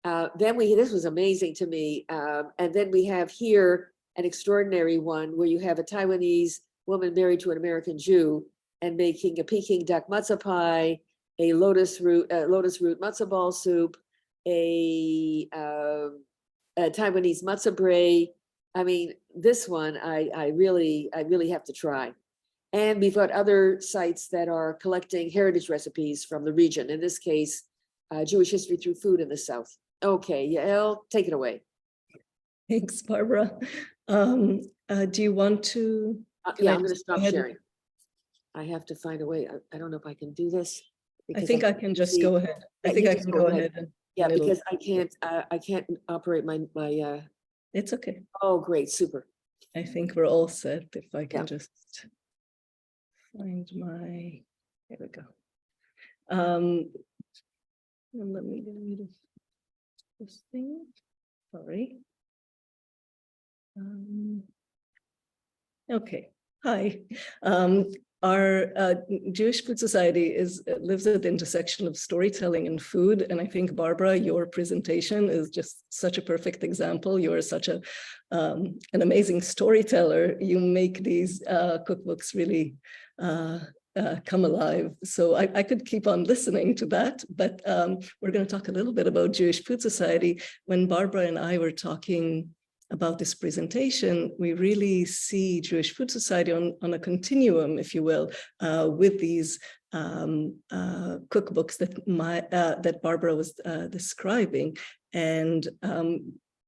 This was amazing to me. And then we have here an extraordinary one where you have a Taiwanese woman married to an American Jew and making a Peking duck matzo pie, a lotus root matzo ball soup, a Taiwanese matzo brie. I mean, this one I really have to try. And we've got other sites that are collecting heritage recipes from the region. In this case, Jewish history through food in the South. Okay, Yael, take it away. Thanks, Barbara. Do you want to? Yeah, I I'm going to just go stop ahead? sharing. I have to find a way. I don't know if I can do this. I because think I can can't just see- go ahead. I Yeah, think you I just can go go ahead. ahead. And Yeah, it'll- because I can't operate my It's okay. oh, great, super. I think we're all set. If I can Yeah. just find my, there we go. And let me get rid of this thing. Sorry. Okay. Hi. Our Jewish Food Society lives at the intersection of storytelling and food. And I think, Barbara, your presentation is just such a perfect example. You are such an amazing storyteller. You make these cookbooks really come alive. So I could keep on listening to that, but we're going to talk a little bit about Jewish Food Society. When Barbara and I were talking about this presentation, we really see Jewish Food Society on a continuum, if you will, with these cookbooks that Barbara was describing. And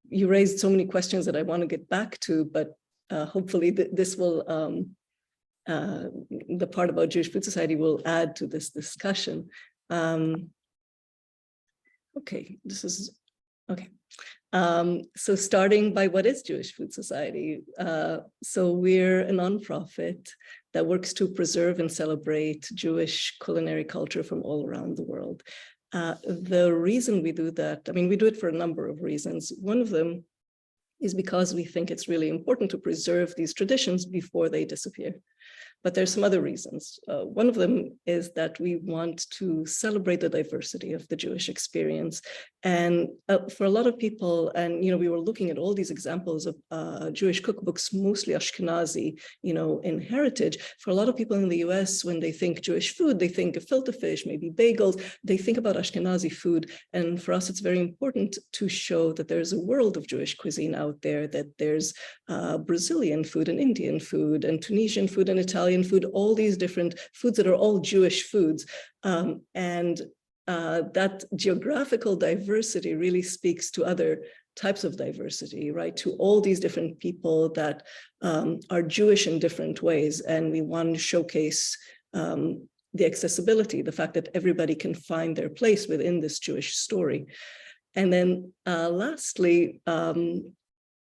you raised so many questions that I want to get back to, but hopefully this will, the part about Jewish Food Society will add to this discussion. Okay, this is, okay. So starting by what is Jewish Food Society? So we're a nonprofit that works to preserve and celebrate Jewish culinary culture from all around the world. The reason we do that, I mean, we do it for a number of reasons. One of them is because we think it's really important to preserve these traditions before they disappear. But there's some other reasons. One of them is that we want to celebrate the diversity of the Jewish experience. And for a lot of people, and we were looking at all these examples of Jewish cookbooks, mostly Ashkenazi, in heritage. For a lot of people in the US, when they think Jewish food, they think of filter fish, maybe bagels, they think about Ashkenazi food. And for us, it's very important to show that there's a world of Jewish cuisine out there, that there's Brazilian food and Indian food and Tunisian food and Italian food, all these different foods that are all Jewish foods. And that geographical diversity really speaks to other types of diversity, right? To all these different people that are Jewish in different ways. And we want to showcase the accessibility, the fact that everybody can find their place within this Jewish story. And then lastly,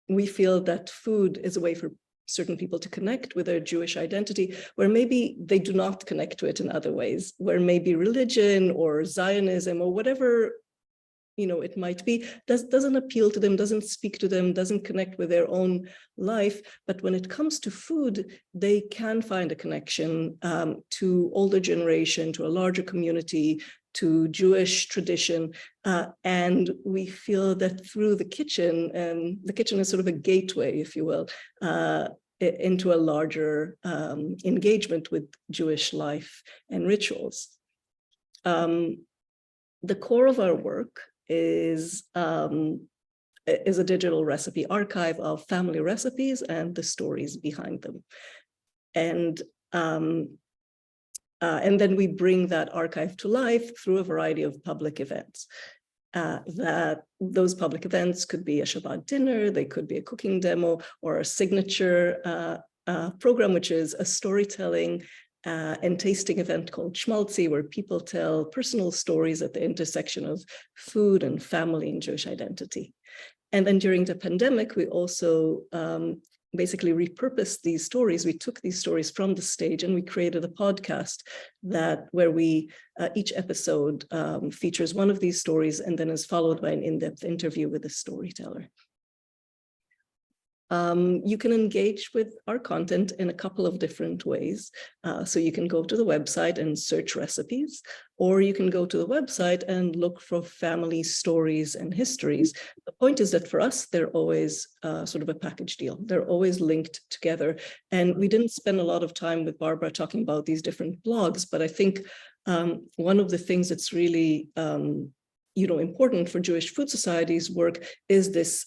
we feel that food is a way for certain people to connect with their Jewish identity, where maybe they do not connect to it in other ways, where maybe religion or Zionism or whatever it might be, doesn't appeal to them, doesn't speak to them, doesn't connect with their own life. But when it comes to food, they can find a connection to older generation, to a larger community, to Jewish tradition. And we feel that through the kitchen is sort of a gateway, if you will, into a larger engagement with Jewish life and rituals. The core of our work is a digital recipe archive of family recipes and the stories behind them. And then we bring that archive to life through a variety of public events. That those public events could be a Shabbat dinner, they could be a cooking demo, or a signature program, which is a storytelling and tasting event called Schmaltzy, where people tell personal stories at the intersection of food and family and Jewish identity. And then during the pandemic, we also basically repurposed these stories. We took these stories from the stage and we created a podcast where we each episode features one of these stories and then is followed by an in-depth interview with a storyteller. you can engage with our content in a couple of different ways. So you can go to the website and search recipes, or you can go to the website and look for family stories and histories. The point is that for us, they're always sort of a package deal. They're always linked together. And we didn't spend a lot of time with Barbara talking about these different blogs, but I think one of the things that's really important for Jewish Food Society's work is this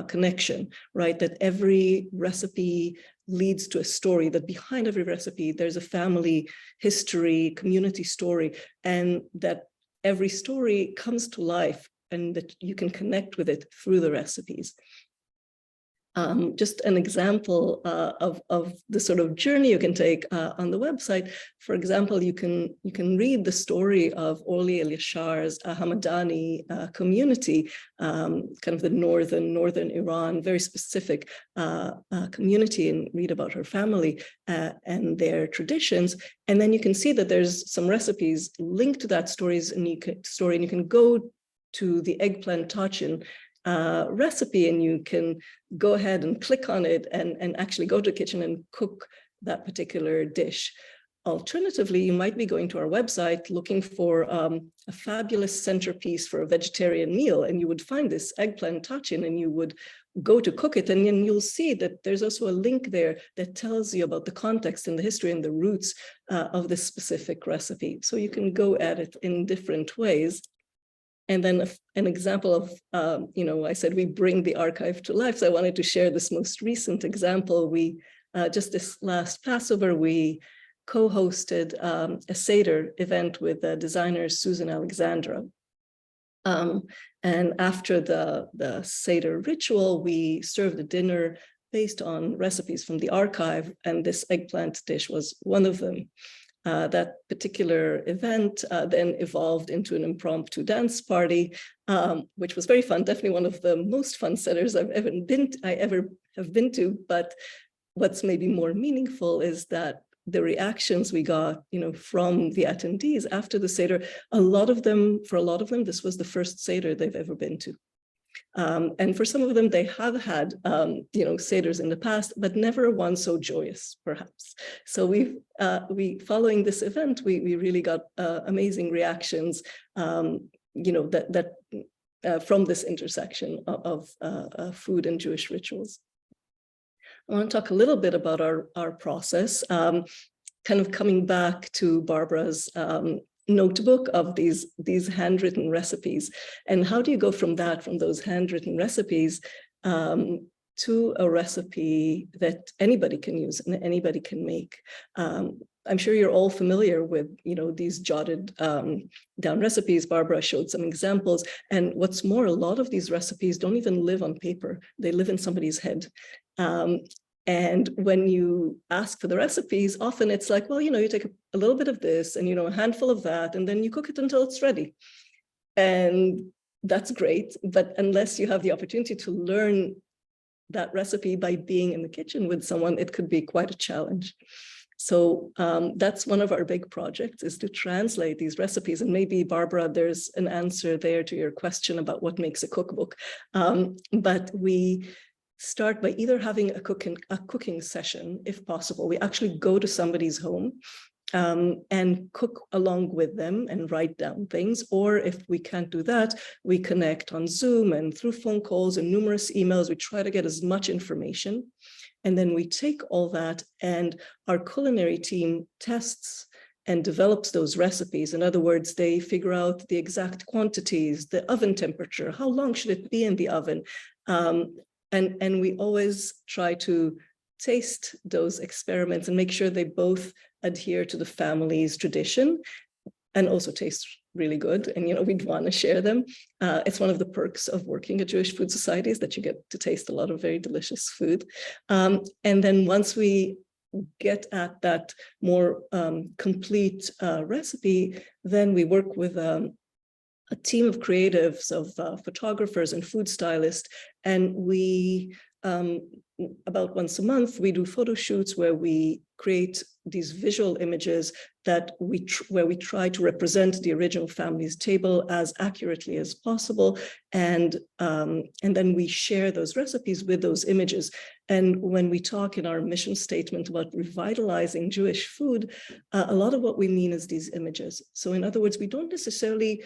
connection, right? That every recipe leads to a story, that behind every recipe, there's a family history, community story, and that every story comes to life and that you can connect with it through the recipes. Just an example of the sort of journey you can take on the website. For example, you can read the story of Orly Eliashar's Hamadani community, kind of the northern Iran, very specific community, and read about her family and their traditions. And then you can see that there's some recipes linked to that story, and you can go to the eggplant tachin recipe, and you can go ahead and click on it and actually go to the kitchen and cook that particular dish. Alternatively, you might be going to our website looking for a fabulous centerpiece for a vegetarian meal, and you would find this eggplant tachin, and you would go to cook it, and then you'll see that there's also a link there that tells you about the context and the history and the roots of this specific recipe. So you can go at it in different ways. And then an example of, I said we bring the archive to life. So I wanted to share this most recent example. We, just this last Passover, we co-hosted a Seder event with designer Susan Alexandra. And after the Seder ritual, we served a dinner based on recipes from the archive, and this eggplant dish was one of them. That particular event then evolved into an impromptu dance party, which was very fun. Definitely one of the most fun Seders I ever have been to. But what's maybe more meaningful is that the reactions we got, from the attendees after the Seder, for a lot of them, this was the first Seder they've ever been to. And for some of them, they have had, Seders in the past, but never one so joyous, perhaps. So we following this event, we really got amazing reactions, that from this intersection of food and Jewish rituals. I want to talk a little bit about our process, kind of coming back to Barbara's notebook of these handwritten recipes, and how do you go from those handwritten recipes to a recipe that anybody can use and anybody can make. I'm sure you're all familiar with these jotted down recipes. Barbara showed some examples, and what's more, a lot of these recipes don't even live on paper, they live in somebody's head. And when you ask for the recipes, often it's like, well, you take a little bit of this and, a handful of that, and then you cook it until it's ready. And that's great. But unless you have the opportunity to learn that recipe by being in the kitchen with someone, it could be quite a challenge. So that's one of our big projects, is to translate these recipes. And maybe, Barbara, there's an answer there to your question about what makes a cookbook. But we start by either having a cooking session, if possible. We actually go to somebody's home and cook along with them and write down things. Or if we can't do that, we connect on Zoom and through phone calls and numerous emails. We try to get as much information. And then we take all that, and our culinary team tests and develops those recipes. In other words, they figure out the exact quantities, the oven temperature, how long should it be in the oven? And we always try to taste those experiments and make sure they both adhere to the family's tradition and also taste really good. And, we'd want to share them. It's one of the perks of working at Jewish Food Society, is that you get to taste a lot of very delicious food. And then once we get at that more complete recipe, then we work with a team of creatives, of photographers and food stylists, and we about once a month, we do photo shoots where we create these visual images that where we try to represent the original family's table as accurately as possible, and then we share those recipes with those images. And when we talk in our mission statement about revitalizing Jewish food, a lot of what we mean is these images. So in other words, we don't necessarily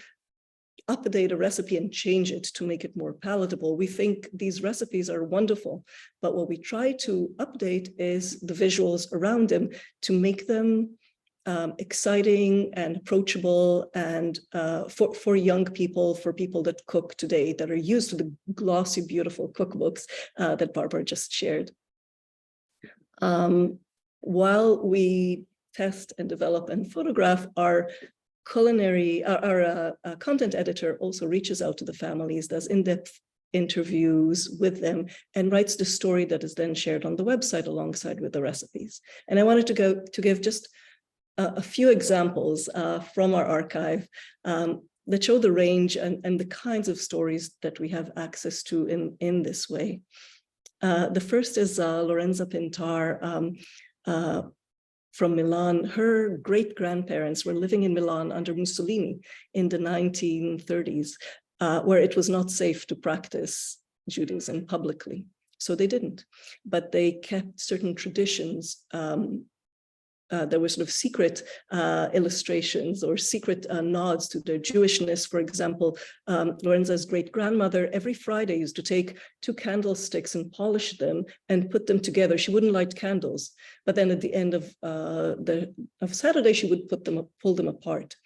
update a recipe and change it to make it more palatable. We think these recipes are wonderful, but what we try to update is the visuals around them to make them exciting and approachable, and for young people, for people that cook today, that are used to the glossy, beautiful cookbooks that Barbara just shared. While we test and develop and photograph, our content editor also reaches out to the families, does in-depth interviews with them, and writes the story that is then shared on the website alongside with the recipes. And I wanted to give just a few examples from our archive that show the range and the kinds of stories that we have access to in this way. The first is Lorenza Pintar from Milan. Her great-grandparents were living in Milan under Mussolini in the 1930s, where it was not safe to practice Judaism publicly. So they didn't, but they kept certain traditions. There were sort of secret illustrations or secret nods to their Jewishness. For example, Lorenza's great-grandmother every Friday used to take 2 candlesticks and polish them and put them together. She wouldn't light candles, but then at the end of Saturday, she would pull them apart.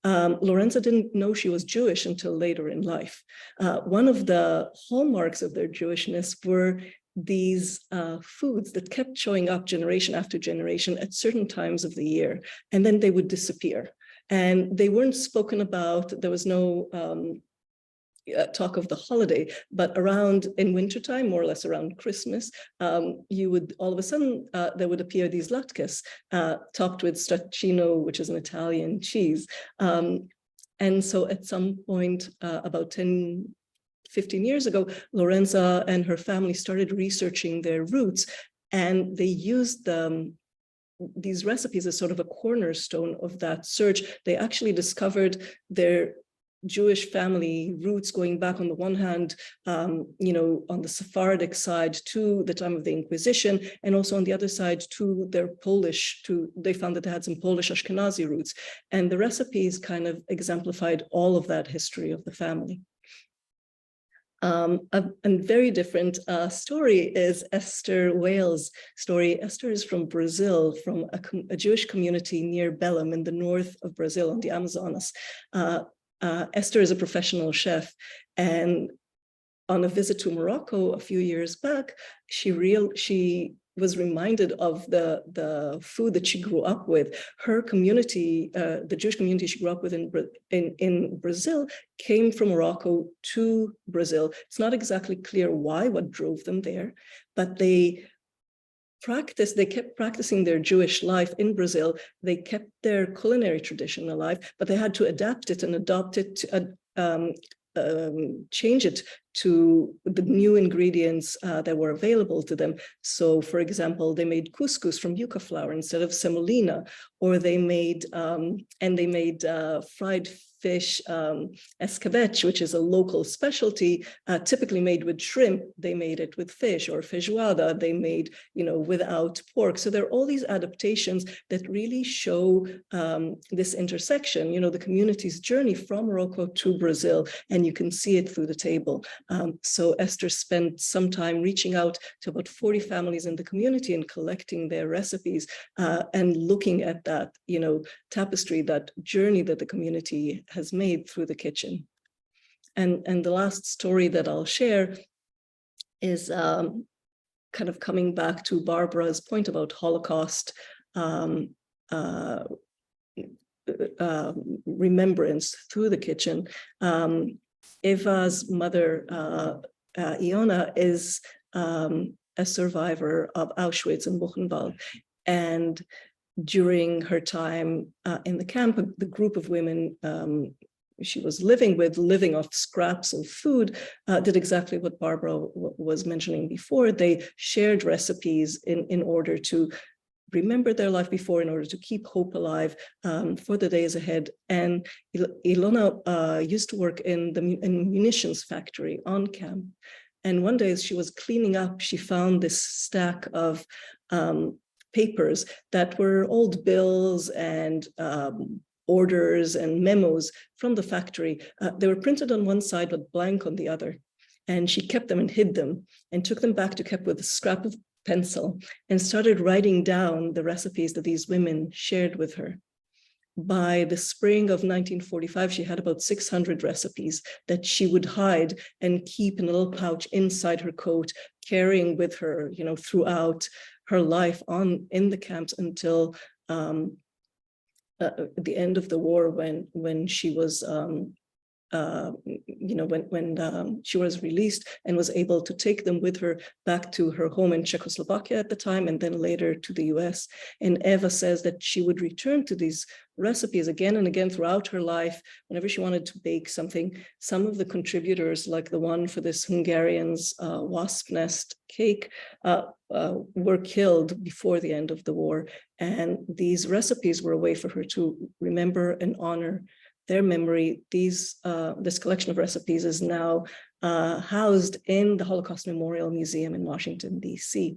Lorenza didn't know she was Jewish until later in life. One of the hallmarks of their Jewishness were these foods that kept showing up generation after generation at certain times of the year, and then they would disappear. And they weren't spoken about. There was no talk of the holiday, but around in wintertime, more or less around Christmas, you would all of a sudden, there would appear these latkes topped with stracchino, which is an Italian cheese. And so at some point, about 15 years ago, Lorenza and her family started researching their roots, and they used these recipes as sort of a cornerstone of that search. They actually discovered their Jewish family roots going back, on the one hand, on the Sephardic side to the time of the Inquisition, and also on the other side to their Polish, they found that they had some Polish Ashkenazi roots. And the recipes kind of exemplified all of that history of the family. A very different story is Esther Wales' story. Esther is from Brazil, from a Jewish community near Belém in the north of Brazil on the Amazonas. Esther is a professional chef, and on a visit to Morocco a few years back, she was reminded of the food that she grew up with. Her community, the Jewish community she grew up with in Brazil, came from Morocco to Brazil. It's not exactly clear what drove them there, but they kept practicing their Jewish life in Brazil. They kept their culinary tradition alive, but they had to adapt it and adopt it to change it to the new ingredients that were available to them. So, for example, they made couscous from yucca flour instead of semolina, or they made fried fish escabeche, which is a local specialty, typically made with shrimp. They made it with fish, or feijoada they made, without pork. So there are all these adaptations that really show this intersection, the community's journey from Morocco to Brazil, and you can see it through the table. So Esther spent some time reaching out to about 40 families in the community and collecting their recipes and looking at that, tapestry, that journey that the community has made through the kitchen. And the last story that I'll share is kind of coming back to Barbara's point about Holocaust remembrance through the kitchen. Eva's mother, Iona, is a survivor of Auschwitz and Buchenwald. And during her time in the camp, the group of women she was living off scraps of food, did exactly what Barbara was mentioning before. They shared recipes in order to remember their life before, in order to keep hope alive for the days ahead. And Ilona used to work in the munitions factory on camp. And one day as she was cleaning up, she found this stack of papers that were old bills and orders and memos from the factory. They were printed on one side, but blank on the other. And she kept them and hid them and took them back to camp with a scrap of pencil and started writing down the recipes that these women shared with her. By the spring of 1945, she had about 600 recipes that she would hide and keep in a little pouch inside her coat, carrying with her, throughout her life in the camps until the end of the war, when she was when she was released and was able to take them with her back to her home in Czechoslovakia at the time, and then later to the US. And Eva says that she would return to these recipes again and again throughout her life. Whenever she wanted to bake something, some of the contributors, like the one for this Hungarian's wasp nest cake, were killed before the end of the war. And these recipes were a way for her to remember and honor their memory. This collection of recipes is now housed in the Holocaust Memorial Museum in Washington, D.C.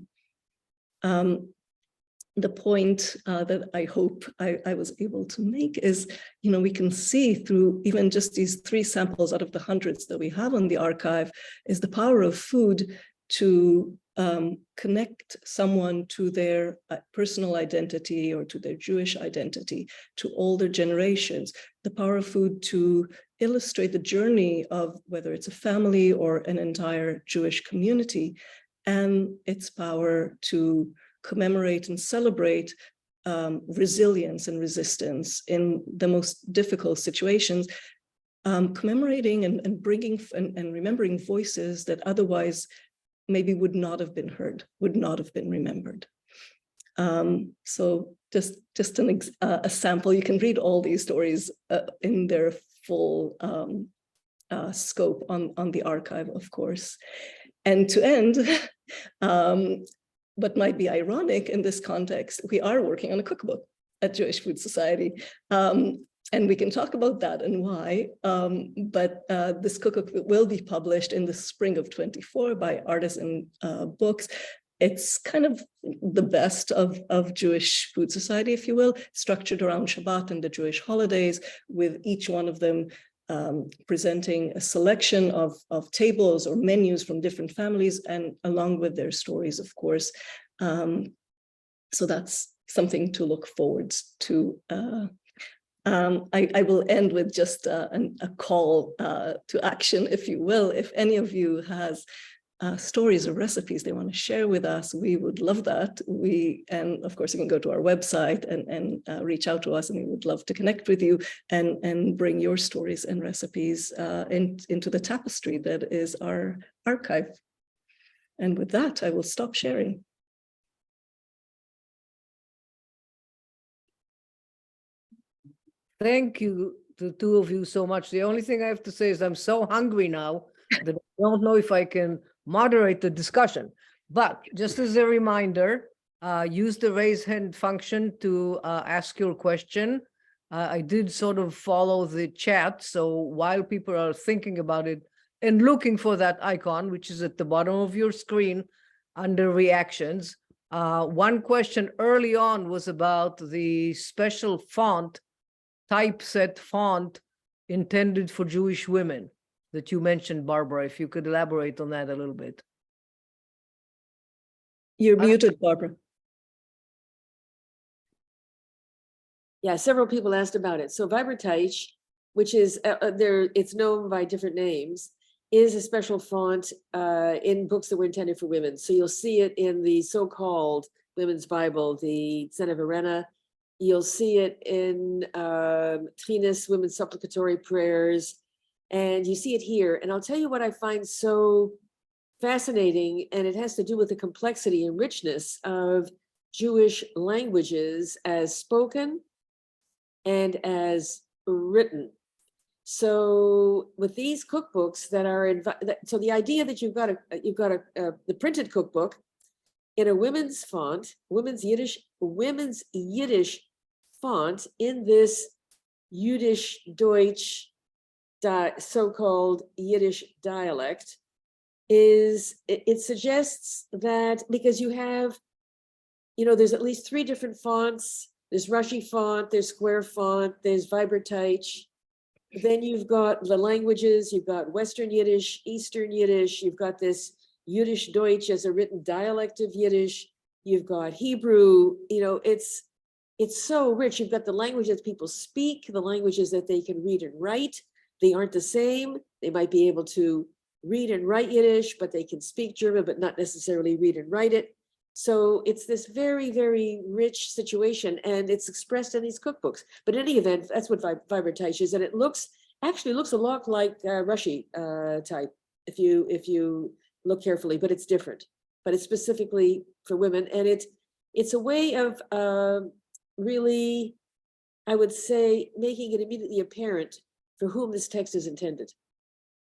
The point that I hope I was able to make is, we can see through even just these 3 samples out of the hundreds that we have on the archive, is the power of food to connect someone to their personal identity or to their Jewish identity, to older generations, the power of food to illustrate the journey of whether it's a family or an entire Jewish community, and its power to commemorate and celebrate resilience and resistance in the most difficult situations, commemorating and bringing and remembering voices that otherwise maybe would not have been heard, would not have been remembered. So just a sample. You can read all these stories in their full scope on the archive, of course. And to end, what might be ironic in this context, we are working on a cookbook at Jewish Food Society. And we can talk about that and why, but this cookbook will be published in the spring of 24 by Artisan Books. It's kind of the best of Jewish Food Society, if you will, structured around Shabbat and the Jewish holidays, with each one of them presenting a selection of tables or menus from different families, and along with their stories, of course. So that's something to look forward to. I will end with just a call to action, if you will. If any of you has stories or recipes they want to share with us, we would love that. And of course, you can go to our website and reach out to us, and we would love to connect with you and bring your stories and recipes into the tapestry that is our archive. And with that, I will stop sharing. Thank you, the 2 of you, so much. The only thing I have to say is I'm so hungry now that I don't know if I can moderate the discussion. But just as a reminder, use the raise hand function to ask your question. I did sort of follow the chat, so while people are thinking about it and looking for that icon, which is at the bottom of your screen under reactions, one question early on was about the special font, typeset font intended for Jewish women that you mentioned, Barbara. If you could elaborate on that a little bit. You're muted, Barbara. Yeah, several people asked about it. So Viberteich, which is it's known by different names, is a special font in books that were intended for women. So you'll see it in the so-called Women's Bible, the Tzena Verena. You'll see it in Trina's Women's Supplicatory Prayers, and you see it here. And I'll tell you what I find so fascinating, and it has to do with the complexity and richness of Jewish languages as spoken and as written. So with these cookbooks that are so the idea that you've got the printed cookbook in a women's font, women's Yiddish font in this Yiddish Deutsch so-called Yiddish dialect it suggests that because you have, there's at least 3 different fonts. There's Rashi font, there's square font, there's Viberteich. Then you've got the languages, you've got Western Yiddish, Eastern Yiddish, you've got this Yiddish Deutsch as a written dialect of Yiddish, you've got Hebrew, it's so rich. You've got the languages people speak, the languages that they can read and write. They aren't the same. They might be able to read and write Yiddish, but they can speak German, but not necessarily read and write it. So it's this very, very rich situation, and it's expressed in these cookbooks. But in any event, that's what Viberteich is, and it actually looks a lot like Rashi type if you look carefully, but it's different. But it's specifically for women, and it's a way of really, I would say, making it immediately apparent for whom this text is intended,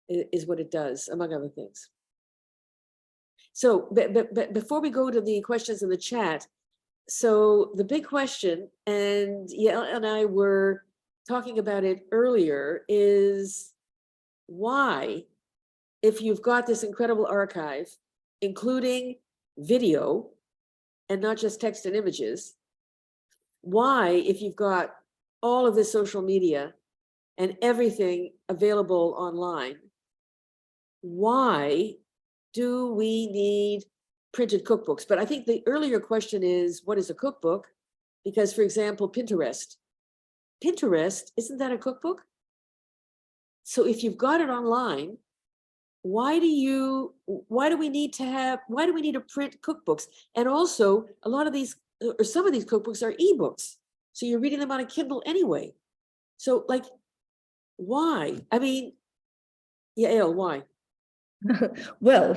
is what it does, among other things. So, but before we go to the questions in the chat, so the big question, and Yael and I were talking about it earlier, is why, if you've got this incredible archive, including video and not just text and images, why, if you've got all of this social media and everything available online, why do we need printed cookbooks? But I think the earlier question is, what is a cookbook? Because, for example, Pinterest, isn't that a cookbook? So if you've got it online, why do we need to print cookbooks? And also, a lot of these, or some of these cookbooks are ebooks. So you're reading them on a Kindle anyway. So like, why? I mean, Yael, why? Well,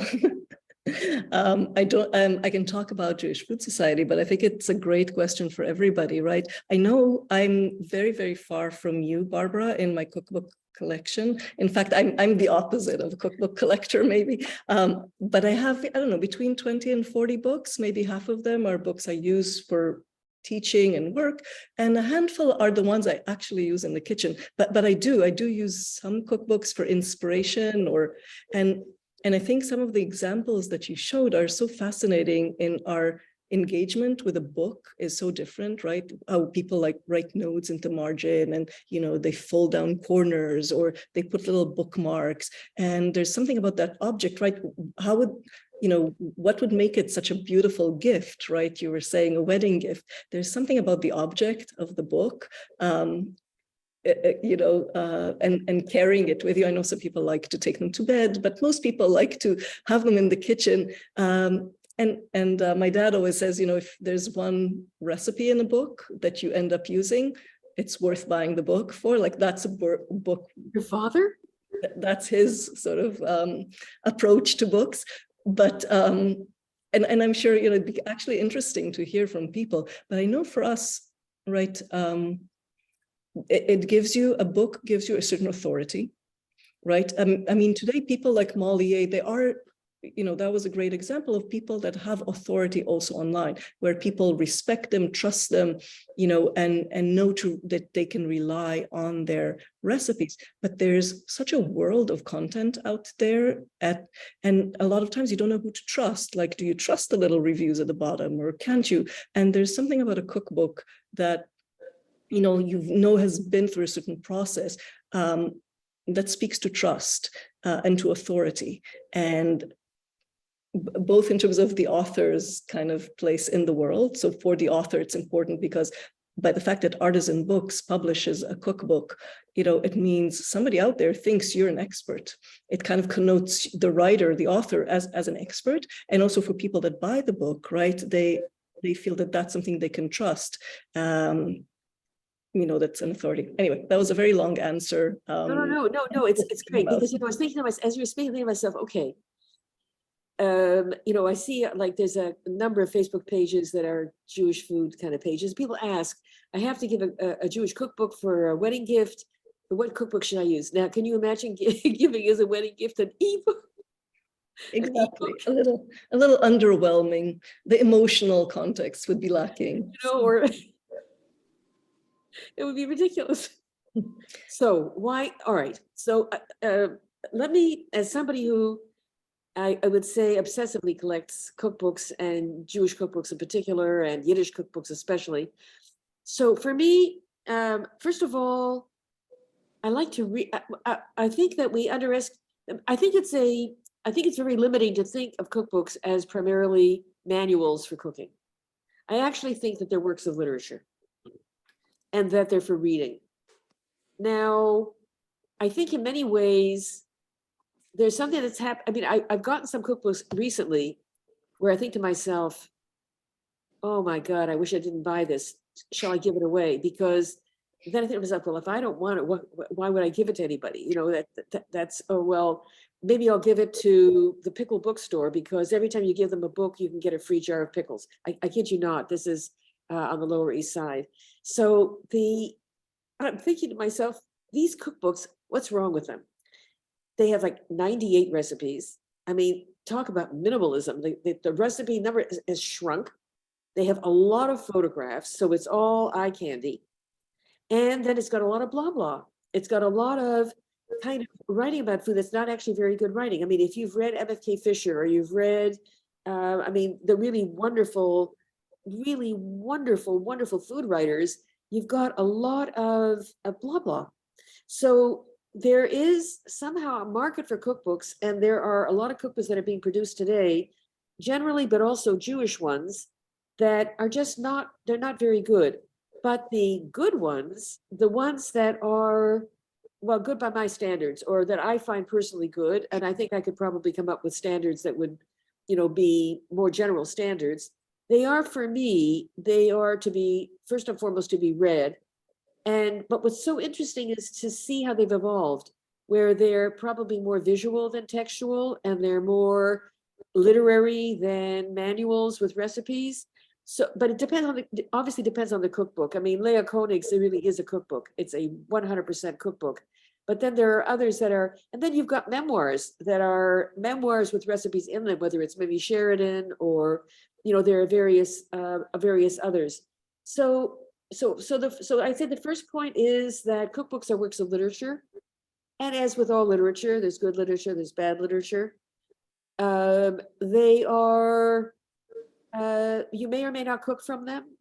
I can talk about Jewish Food Society, but I think it's a great question for everybody, right? I know I'm very, very far from you, Barbara, in my cookbook collection. In fact, I'm the opposite of a cookbook collector, maybe. But I have, I don't know, between 20 and 40 books. Maybe half of them are books I use for teaching and work, and a handful are the ones I actually use in the kitchen. But I do use some cookbooks for inspiration, and I think some of the examples that you showed are so fascinating. In our engagement with a book is so different, right? How people like write notes into margin, and they fold down corners, or they put little bookmarks. And there's something about that object, right? How would what would make it such a beautiful gift, right? You were saying a wedding gift. There's something about the object of the book, and carrying it with you. I know some people like to take them to bed, but most people like to have them in the kitchen. My dad always says, if there's one recipe in a book that you end up using, it's worth buying the book for. Like, that's a book. Your father? That's his sort of approach to books. But and I'm sure it'd be actually interesting to hear from people. But I know for us, right, a book gives you a certain authority, right? I mean, today people like Molly, they are, that was a great example of people that have authority also online, where people respect them, trust them, and know that they can rely on their recipes. But there's such a world of content out there, and a lot of times you don't know who to trust. Like, do you trust the little reviews at the bottom, or can't you? And there's something about a cookbook that has been through a certain process that speaks to trust and to authority, and both in terms of the author's kind of place in the world. So for the author, it's important because by the fact that Artisan Books publishes a cookbook, it means somebody out there thinks you're an expert. It kind of connotes the writer, the author, as an expert. And also for people that buy the book, right, they feel that that's something they can trust. That's an authority. Anyway, that was a very long answer. No, it's great, because I was thinking to myself, as you were speaking, thinking to myself, okay, I see like there's a number of Facebook pages that are Jewish food kind of pages. People ask, I have to give a Jewish cookbook for a wedding gift. what cookbook should I use? Now, can you imagine giving as a wedding gift an ebook? Exactly. A little underwhelming. The emotional context would be lacking. Or it would be ridiculous. So why, all right. So let me, as somebody who I would say obsessively collects cookbooks and Jewish cookbooks in particular and Yiddish cookbooks especially. So for me, first of all, I like to read. I think that we underestimate. I think it's very limiting to think of cookbooks as primarily manuals for cooking. I actually think that they're works of literature and that they're for reading. Now, I think in many ways, there's something that's happened. I mean, I've gotten some cookbooks recently where I think to myself, oh my God, I wish I didn't buy this. Shall I give it away? Because then I think to myself, well, if I don't want it, why would I give it to anybody? You know, that's, oh, well, maybe I'll give it to the pickle bookstore because every time you give them a book, you can get a free jar of pickles. I kid you not, this is on the Lower East Side. So I'm thinking to myself, these cookbooks, what's wrong with them? They have like 98 recipes. I mean, talk about minimalism. The recipe number is shrunk. They have a lot of photographs, so it's all eye candy. And then it's got a lot of blah, blah. It's got a lot of kind of writing about food that's not actually very good writing. I mean, if you've read MFK Fisher or you've read, I mean, the really wonderful, wonderful food writers, you've got a lot of blah, blah. So there is somehow a market for cookbooks, and there are a lot of cookbooks that are being produced today, generally, but also Jewish ones that are just not, they're not very good. But the good ones, the ones that are, well, good by my standards, or that I find personally good, and I think I could probably come up with standards that would, you know, be more general standards. They are, for me, they are to be, first and foremost, to be read. But what's so interesting is to see how they've evolved, where they're probably more visual than textual, and they're more literary than manuals with recipes. So, but it depends on obviously depends on the cookbook. I mean, Leah Koenig's, it really is a cookbook. It's a 100% cookbook. But then there are others that are, and then you've got memoirs that are memoirs with recipes in them, whether it's maybe Sheridan or, you know, there are various others. So I say the first point is that cookbooks are works of literature. And as with all literature, there's good literature, there's bad literature. They are, you may or may not cook from them,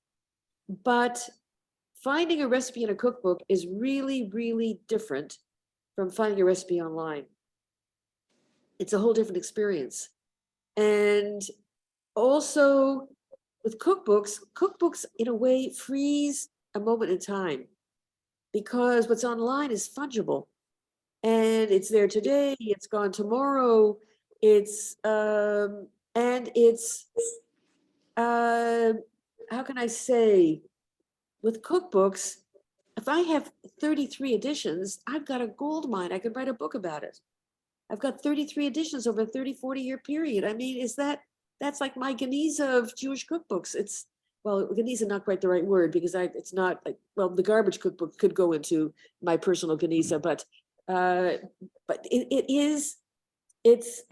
but finding a recipe in a cookbook is really, really different from finding a recipe online. It's a whole different experience. And also with cookbooks in a way freeze a moment in time, because what's online is fungible and it's there today, it's gone tomorrow, it's and it's how can I say, with cookbooks, if I have 33 editions, I've got a gold mine. I could write a book about it. I've got 33 editions over a 30-40 year period. I mean, that's like my Geniza of Jewish cookbooks. It's, well, Geniza not quite the right word, because it's not like, well, the garbage cookbook could go into my personal Geniza, but it's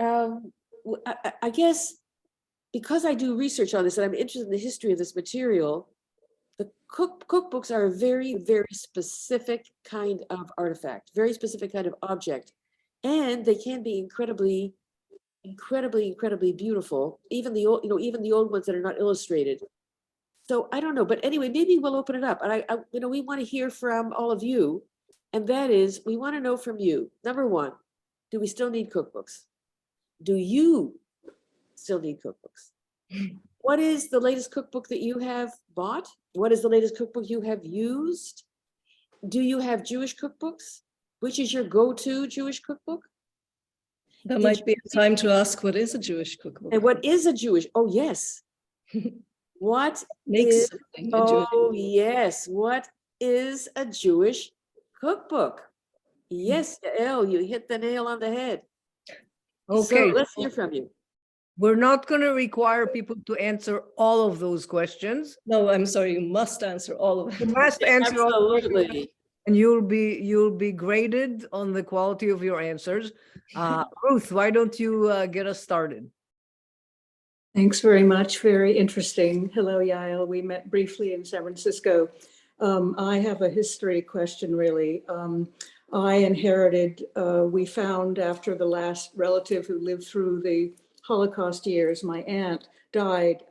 I guess because I do research on this and I'm interested in the history of this material, the cookbooks are a very, very specific kind of artifact, very specific kind of object, and they can be incredibly beautiful. Even the old, even the old ones that are not illustrated. So I don't know, but anyway, maybe we'll open it up. And we want to hear from all of you, and that is, we want to know from you. Number one, do we still need cookbooks? Do you still need cookbooks? What is the latest cookbook that you have bought? What is the latest cookbook you have used? Do you have Jewish cookbooks? Which is your go-to Jewish cookbook? That might be a time to ask, what is a Jewish cookbook? And what is a Jewish? Oh, yes. What Makes is, something a Jewish oh, yes. What is a Jewish cookbook? Yes, Yael, you hit the nail on the head. Okay, So let's hear from you. we're not going to require people to answer all of those questions. No, I'm sorry, you must answer all of You it. must answer all the questions. Absolutely. and you'll be graded on the quality of your answers. Ruth, why don't you get us started? Thanks very much. Very interesting. Hello, Yael. We met briefly in San Francisco. I have a history question, really. I inherited, we found after the last relative who lived through the Holocaust years, my aunt died,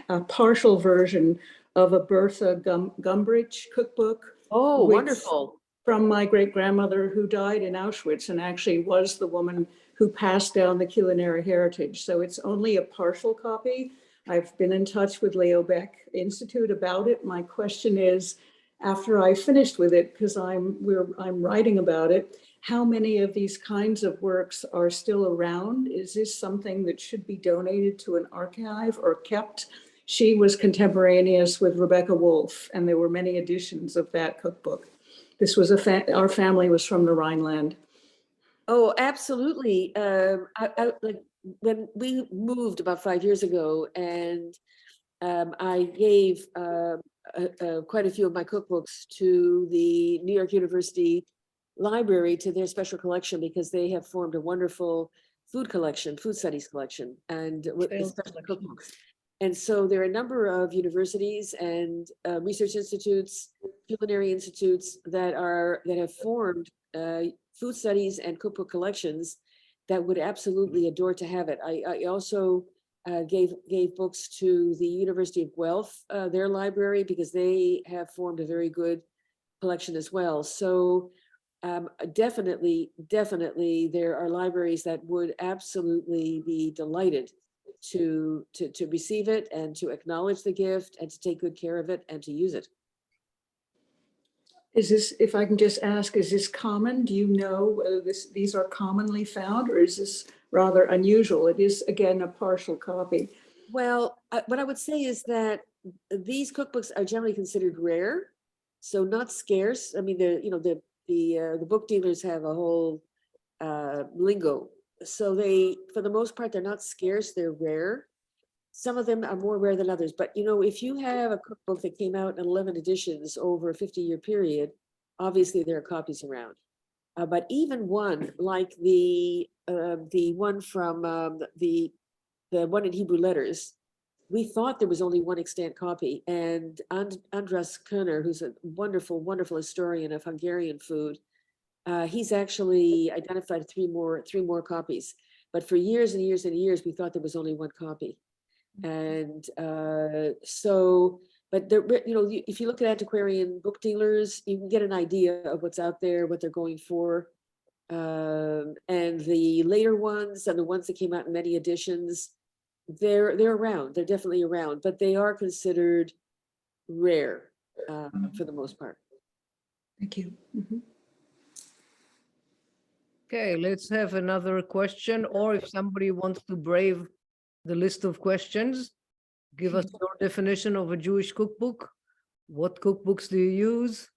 a partial version of a Bertha Gumbrich cookbook. Oh, which- wonderful. From my great-grandmother who died in Auschwitz and actually was the woman who passed down the culinary heritage. So it's only a partial copy. I've been in touch with Leo Beck Institute about it. My question is, after I finished with it, because I'm writing about it, how many of these kinds of works are still around? Is this something that should be donated to an archive or kept? She was contemporaneous with Rebecca Wolf, and there were many editions of that cookbook. This was our family was from the Rhineland. Oh, absolutely. Like when we moved about 5 years ago, and I gave quite a few of my cookbooks to the New York University Library to their special collection, because they have formed a wonderful food collection, food studies collection, and with Sales special collection. cookbooks. And so there are a number of universities and research institutes, culinary institutes that have formed food studies and cookbook collections that would absolutely adore to have it. I also gave books to the University of Guelph, their library, because they have formed a very good collection as well. So definitely, there are libraries that would absolutely be delighted to receive it and to acknowledge the gift and to take good care of it and to use it. Is this, if I can just ask, is this common? Do you know whether these are commonly found, or is this rather unusual? It is, again, a partial copy. Well, what I would say is that these cookbooks are generally considered rare, so not scarce. I mean, the book dealers have a whole lingo. So they, for the most part, they're not scarce, they're rare. Some of them are more rare than others, but if you have a cookbook that came out in 11 editions over a 50-year period, obviously there are copies around. But even one like the one from the one in Hebrew letters, we thought there was only one extant copy, and Andras Körner, who's a wonderful, wonderful historian of Hungarian food, he's actually identified three more copies. But for years and years and years, we thought there was only one copy. And but there, if you look at antiquarian book dealers, you can get an idea of what's out there, what they're going for. And the later ones and the ones that came out in many editions, they're around. They're definitely around, but they are considered rare for the most part. Thank you. Mhm. Okay, let's have another question, or if somebody wants to brave the list of questions, give us your definition of a Jewish cookbook. What cookbooks do you use?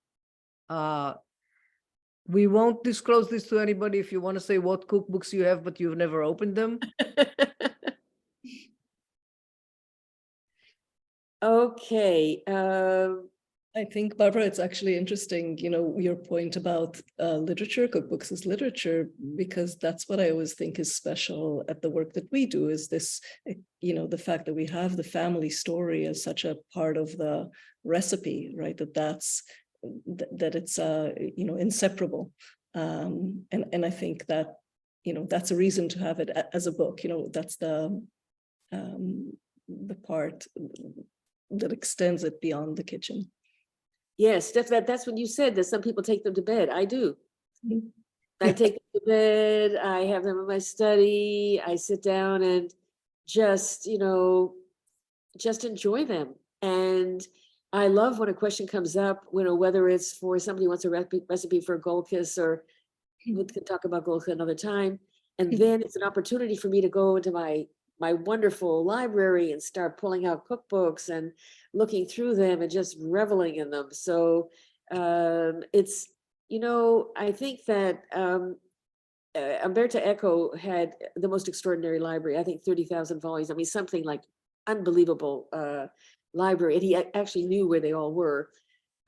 We won't disclose this to anybody if you want to say what cookbooks you have, but you've never opened them. Okay. I think, Barbara, it's actually interesting, your point about literature, cookbooks as literature, because that's what I always think is special at the work that we do, is this, the fact that we have the family story as such a part of the recipe, right? That it's, inseparable. And I think that, that's a reason to have it as a book, that's the part that extends it beyond the kitchen. Yes, that's when you said that some people take them to bed. I do. Mhm. I take them to bed. I have them in my study. I sit down and just enjoy them. And I love when a question comes up, whether it's for somebody who wants a recipe for a golkis, or we can talk about golkis another time. And then it's an opportunity for me to go into my wonderful library and start pulling out cookbooks and looking through them and just reveling in them. So it's, I think that Umberto Eco had the most extraordinary library. I think 30,000 volumes. I mean, something like unbelievable library. And he actually knew where they all were.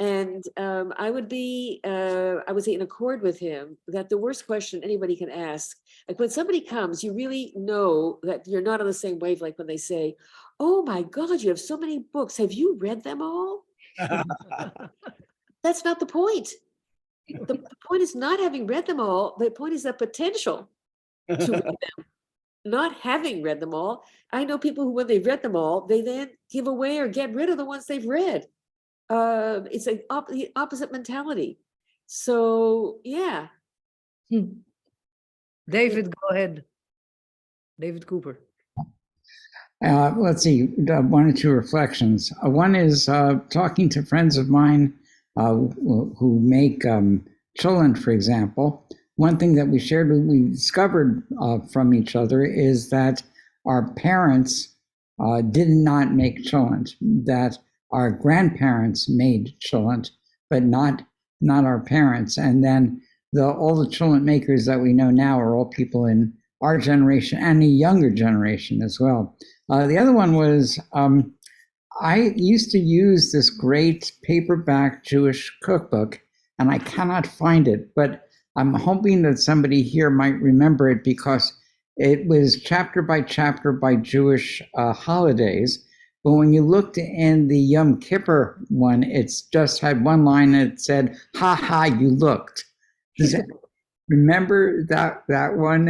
And I would say in accord with him that the worst question anybody can ask, like when somebody comes, you really know that you're not on the same wavelength when they say, "Oh my God, you have so many books. Have you read them all?" That's not the point. The point is not having read them all. The point is the potential to read them, not having read them all. I know people who, when they've read them all, they then give away or get rid of the ones they've read. It's the opposite mentality. So yeah. David, go ahead. David Cooper. Let's see, one or two reflections. One is talking to friends of mine who make cholent, for example. One thing that we discovered from each other is that our parents did not make cholent, that our grandparents made cholent, but not our parents. And then all the cholent makers that we know now are all people in our generation and the younger generation as well. The other one was I used to use this great paperback Jewish cookbook, and I cannot find it, but I'm hoping that somebody here might remember it because it was chapter by Jewish holidays. But when you looked in the Yom Kippur one, it's just had one line that said, "Ha ha, you looked." Does that, remember that one?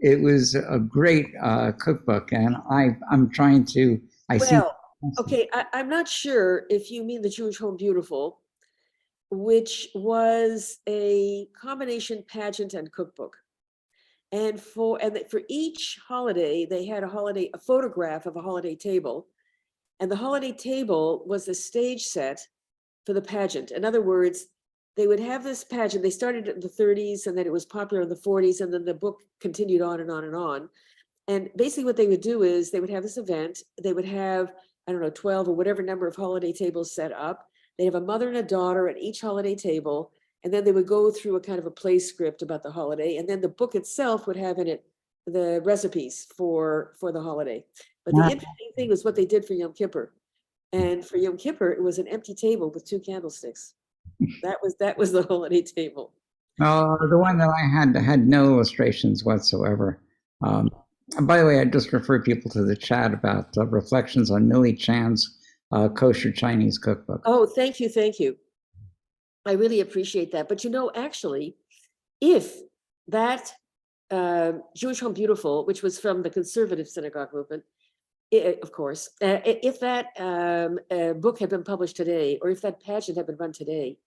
It was a great cookbook, and I'm trying to. Okay, I'm not sure if you mean the Jewish Home Beautiful, which was a combination pageant and cookbook. And for each holiday, they had a photograph of a holiday table. And the holiday table was the stage set for the pageant. In other words, they would have this pageant. They started in the 30s, and then it was popular in the 40s, and then the book continued on and on and on. And basically what they would do is they would have this event. They would have, I don't know, 12 or whatever number of holiday tables set up. They'd have a mother and a daughter at each holiday table. And then they would go through a kind of a play script about the holiday. And then the book itself would have in it the recipes for the holiday. But the interesting thing was what they did for Yom Kippur. And for Yom Kippur, it was an empty table with 2 candlesticks. That was the holiday table. The one that I had no illustrations whatsoever. And by the way, I just refer people to the chat about reflections on Millie Chan's kosher Chinese cookbook. Oh, thank you. Thank you. I really appreciate that. But actually, if that Jewish Home Beautiful, which was from the conservative synagogue movement, of course, if that book had been published today, or if that pageant had been run today,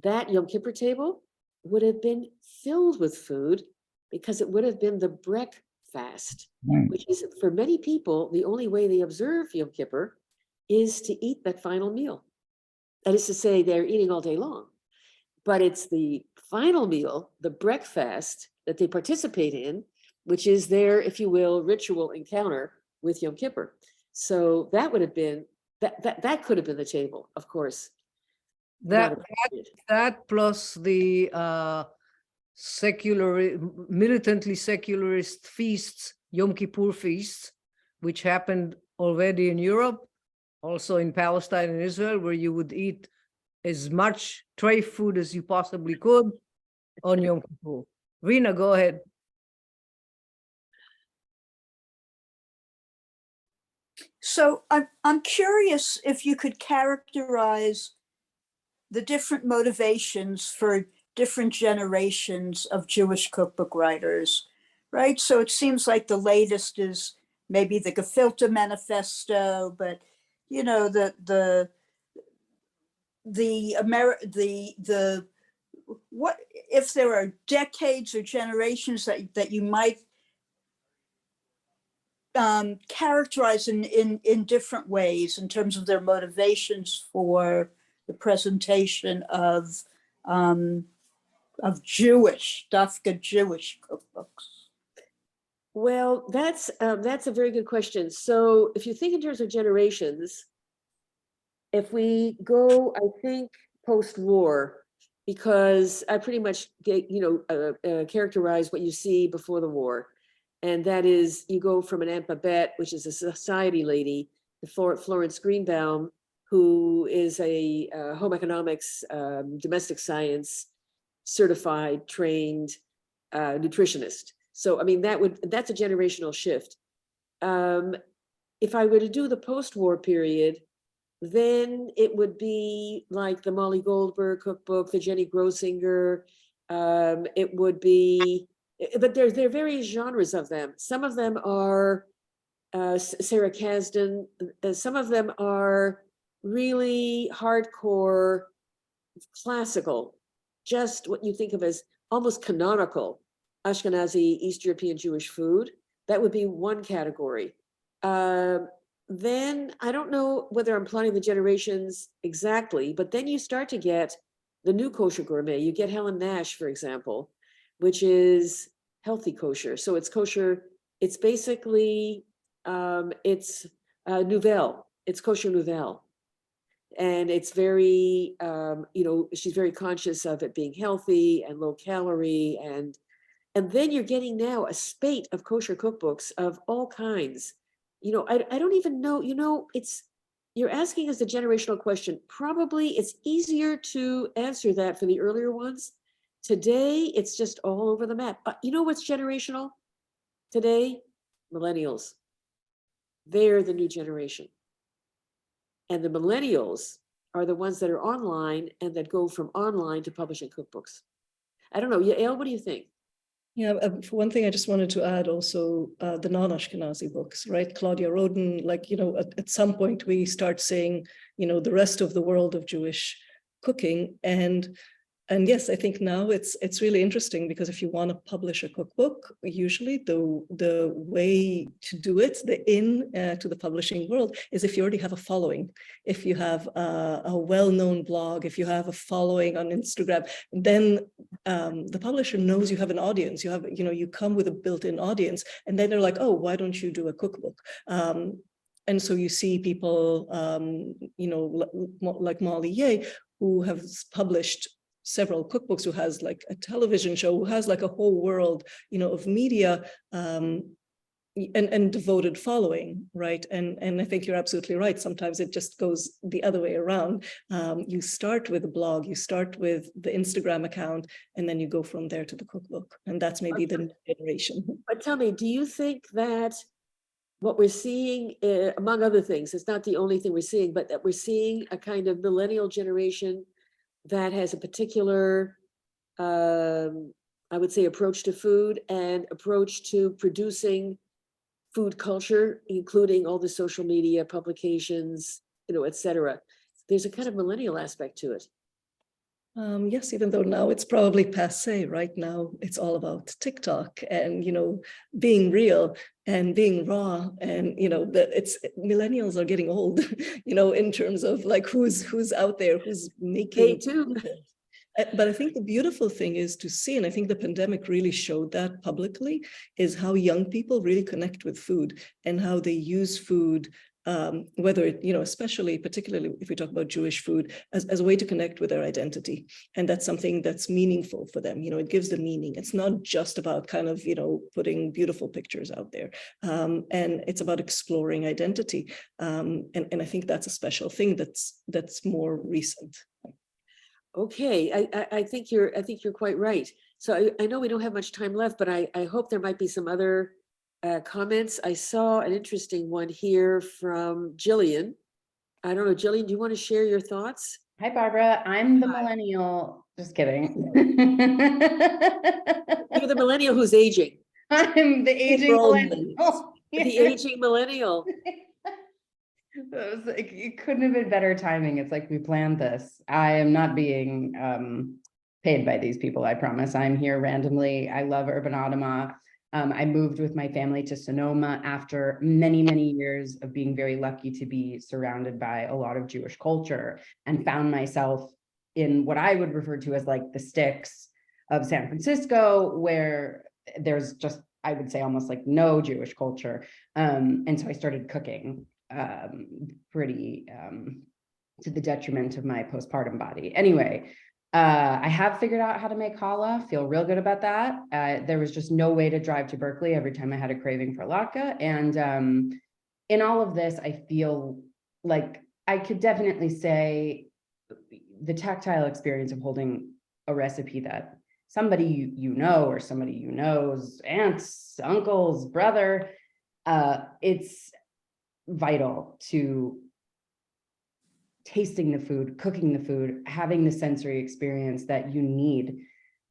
that Yom Kippur table would have been filled with food because it would have been the breakfast, which is for many people, the only way they observe Yom Kippur is to eat that final meal. That is to say, they're eating all day long, but it's the final meal, the breakfast that they participate in, which is their, if you will, ritual encounter with Yom Kippur. So that would have been, that could have been the table, of course. That plus the militantly secularist feasts, Yom Kippur feasts, which happened already in Europe, also in Palestine and Israel, where you would eat as much tray food as you possibly could on Yom Kippur. Rina, go ahead. So I'm curious if you could characterize the different motivations for different generations of Jewish cookbook writers, right? So it seems like the latest is maybe the Gefilte Manifesto, but what if there are decades or generations that you might characterize in different ways in terms of their motivations for the presentation of Jewish cookbooks? Well, that's a very good question. So if you think in terms of generations, if we go, I think, post-war, because I pretty much characterize what you see before the war. And that is, you go from an Aunt Babette, which is a society lady, to Florence Greenbaum, who is a home economics, domestic science certified, trained nutritionist. So, I mean, that's a generational shift. If I were to do the post-war period, then it would be like the Molly Goldberg cookbook, the Jenny Grosinger. It would be, but there are various genres of them. Some of them are Sarah Kasdan. Some of them are really hardcore, classical, just what you think of as almost canonical Ashkenazi East European Jewish food. That would be one category. Then I don't know whether I'm plotting the generations exactly, but then you start to get the new kosher gourmet. You get Helen Nash, for example, which is healthy kosher. So it's kosher. It's basically, it's nouvelle. It's kosher nouvelle. And it's very, she's very conscious of it being healthy and low calorie. And then you're getting now a spate of kosher cookbooks of all kinds. I don't even know, you're asking us a generational question. Probably it's easier to answer that for the earlier ones. Today, it's just all over the map. You know what's generational today? Millennials. They're the new generation. And the millennials are the ones that are online and that go from online to publishing cookbooks. I don't know. Yael, what do you think? Yeah, for one thing, I just wanted to add also the non-Ashkenazi books, right? Claudia Roden, at some point we start saying, the rest of the world of Jewish cooking. And yes, I think now it's really interesting because if you want to publish a cookbook, usually the way to do it, to the publishing world, is if you already have a following. If you have a well-known blog, if you have a following on Instagram, then the publisher knows you have an audience. You come with a built-in audience, and then they're like, oh, why don't you do a cookbook? And so you see people, like Molly Ye, who have published several cookbooks, who has like a television show, who has like a whole world, of media and devoted following, right? And I think you're absolutely right. Sometimes it just goes the other way around. You start with a blog, you start with the Instagram account, and then you go from there to the cookbook. And that's maybe the new generation. But tell me, do you think that what we're seeing, among other things, it's not the only thing we're seeing, but that we're seeing a kind of millennial generation that has a particular, I would say, approach to food and approach to producing food culture, including all the social media publications, et cetera. There's a kind of millennial aspect to it. Yes, even though now it's probably passé. Right now, it's all about TikTok and being real and being raw, and millennials are getting old, in terms of like who's out there, who's making. They too. But I think the beautiful thing is to see, and I think the pandemic really showed that publicly, is how young people really connect with food and how they use food. Whether, especially, particularly if we talk about Jewish food, as a way to connect with their identity. And that's something that's meaningful for them. It gives them meaning. It's not just about kind of, putting beautiful pictures out there. And it's about exploring identity. And I think that's a special thing that's more recent. Okay, I think you're quite right. So I know we don't have much time left, but I hope there might be some other comments. I saw an interesting one here from Jillian. I don't know, Jillian, do you want to share your thoughts? Hi, Barbara. I'm the millennial. Just kidding. You're the millennial who's aging. I'm the aging millennial. The aging millennial. It was like, it couldn't have been better timing. It's like we planned this. I am not being paid by these people, I promise. I'm here randomly. I love Urban Automa. I moved with my family to Sonoma after many, many years of being very lucky to be surrounded by a lot of Jewish culture, and found myself in what I would refer to as like the sticks of San Francisco, where there's just, I would say, almost like no Jewish culture. And so I started cooking pretty to the detriment of my postpartum body. Anyway, I have figured out how to make challah, feel real good about that. There was just no way to drive to Berkeley every time I had a craving for latke. And in all of this, I feel like I could definitely say the tactile experience of holding a recipe that somebody you know, or somebody you know's aunts, uncles, brother, it's vital to tasting the food, cooking the food, having the sensory experience that you need.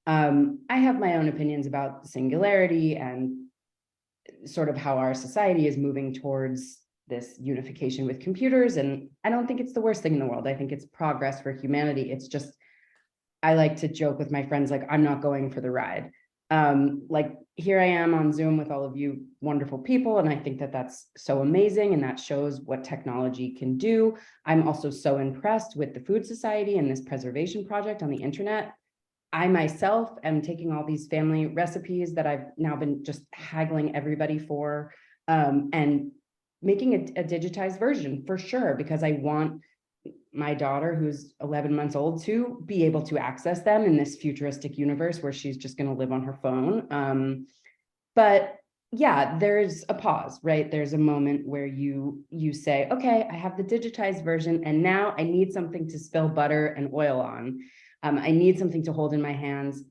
I have my own opinions about singularity and sort of how our society is moving towards this unification with computers. And I don't think it's the worst thing in the world. I think it's progress for humanity. It's just, I like to joke with my friends, like, I'm not going for the ride. Like, here I am on Zoom with all of you wonderful people. And I think that that's so amazing. And that shows what technology can do. I'm also so impressed with the Food Society and this preservation project on the internet. I myself am taking all these family recipes that I've now been just haggling everybody for, and making a digitized version for sure, because I want my daughter, who's 11 months old, to be able to access them in this futuristic universe where she's just going to live on her phone. But yeah, there's a pause, right? There's a moment where you say, okay, I have the digitized version, and now I need something to spill butter and oil on. I need something to hold in my hands.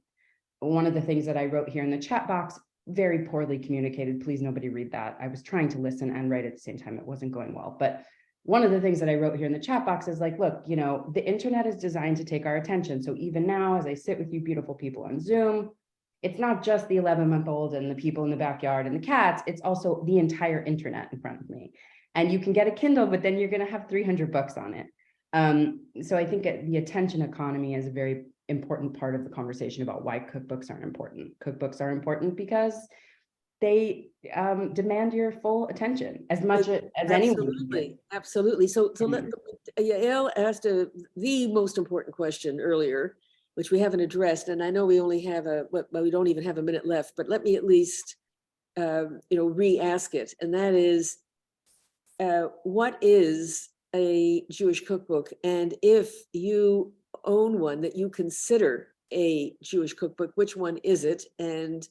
One of the things that I wrote here in the chat box, very poorly communicated. Please, nobody read that. I was trying to listen and write at the same time. It wasn't going well. But one of the things that I wrote here in the chat box is like, look, you know, the internet is designed to take our attention. So even now, as I sit with you beautiful people on Zoom, it's not just the 11-month-old and the people in the backyard and the cats. It's also the entire internet in front of me. And you can get a Kindle, but then you're going to have 300 books on it. So I think the attention economy is a very important part of the conversation about why cookbooks aren't important. Cookbooks are important because they demand your full attention as much as anyone. Absolutely, absolutely. So Yael asked the most important question earlier, which we haven't addressed, and I know we only have we don't even have a minute left, but let me at least re-ask it, and that is, what is a Jewish cookbook? And if you own one that you consider a Jewish cookbook, which one is it? And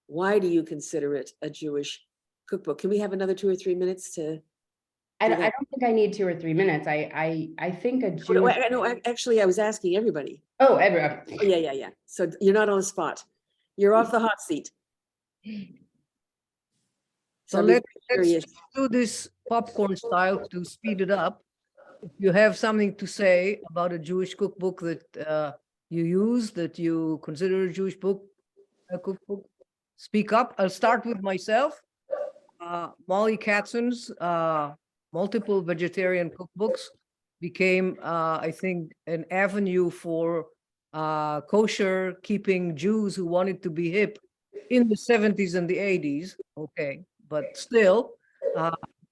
why do you consider it a Jewish cookbook? Can we have another 2 or 3 minutes to? I don't think I need 2 or 3 minutes. I think a Jewish. No, actually, I was asking everybody. Oh, everyone. Oh, yeah. So you're not on the spot. You're off the hot seat. So let's do this popcorn style to speed it up. If you have something to say about a Jewish cookbook that you use, that you consider a Jewish cookbook, speak up. I'll start with myself. Molly Katzen's multiple vegetarian cookbooks became, I think, an avenue for kosher keeping Jews who wanted to be hip in the 70s and the 80s. Okay, but still,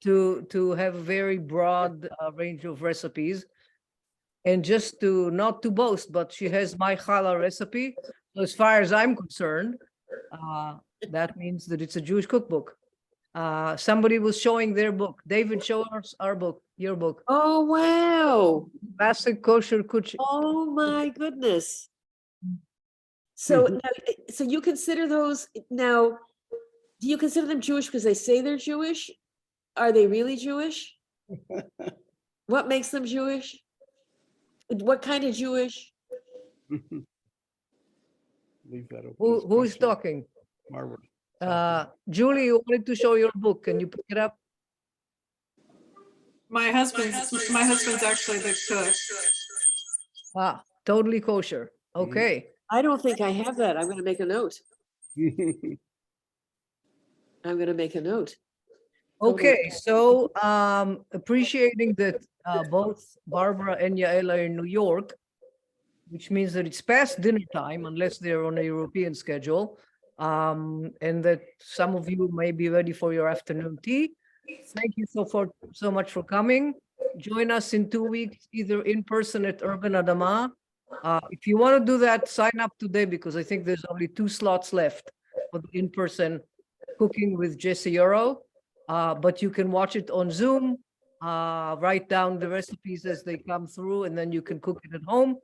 to have a very broad range of recipes. And just to not to boast, but she has my challah recipe. So as far as I'm concerned, that means that it's a Jewish cookbook. Somebody was showing their book. David, show us our book, your book. Oh, wow. Classic kosher kuch. Oh, my goodness. So, so you consider those now, do you consider them Jewish because they say they're Jewish? Are they really Jewish? What makes them Jewish? What kind of Jewish? Leave that open. Who is talking? Margaret. Julie, you wanted to show your book. Can you pick it up? My husband's actually the cook. Totally kosher. Okay. I don't think I have that. I'm going to make a note. I'm going to make a note. Okay, so appreciating that both Barbara and Yael are in New York, which means that it's past dinner time unless they're on a European schedule, and that some of you may be ready for your afternoon tea. Thank you so much for coming. Join us in 2 weeks, either in person at Urban Adama. If you want to do that, sign up today because I think there's only 2 slots left for the in-person cooking with Jesse Euro. But you can watch it on Zoom, write down the recipes as they come through, and then you can cook it at home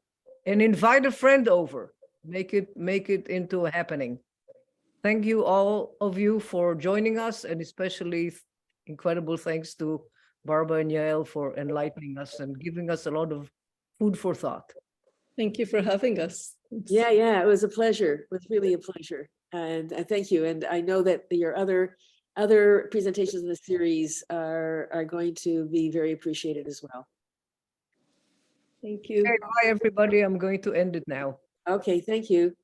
and invite a friend over. Make it into a happening. Thank you all of you for joining us, and especially incredible thanks to Barbara and Yael, for enlightening us and giving us a lot of food for thought. Thank you for having us. Yeah, it was a pleasure. It was really a pleasure. And thank you. And I know that your other presentations in the series are going to be very appreciated as well. Thank you. Okay, bye, everybody. I'm going to end it now. Okay, thank you.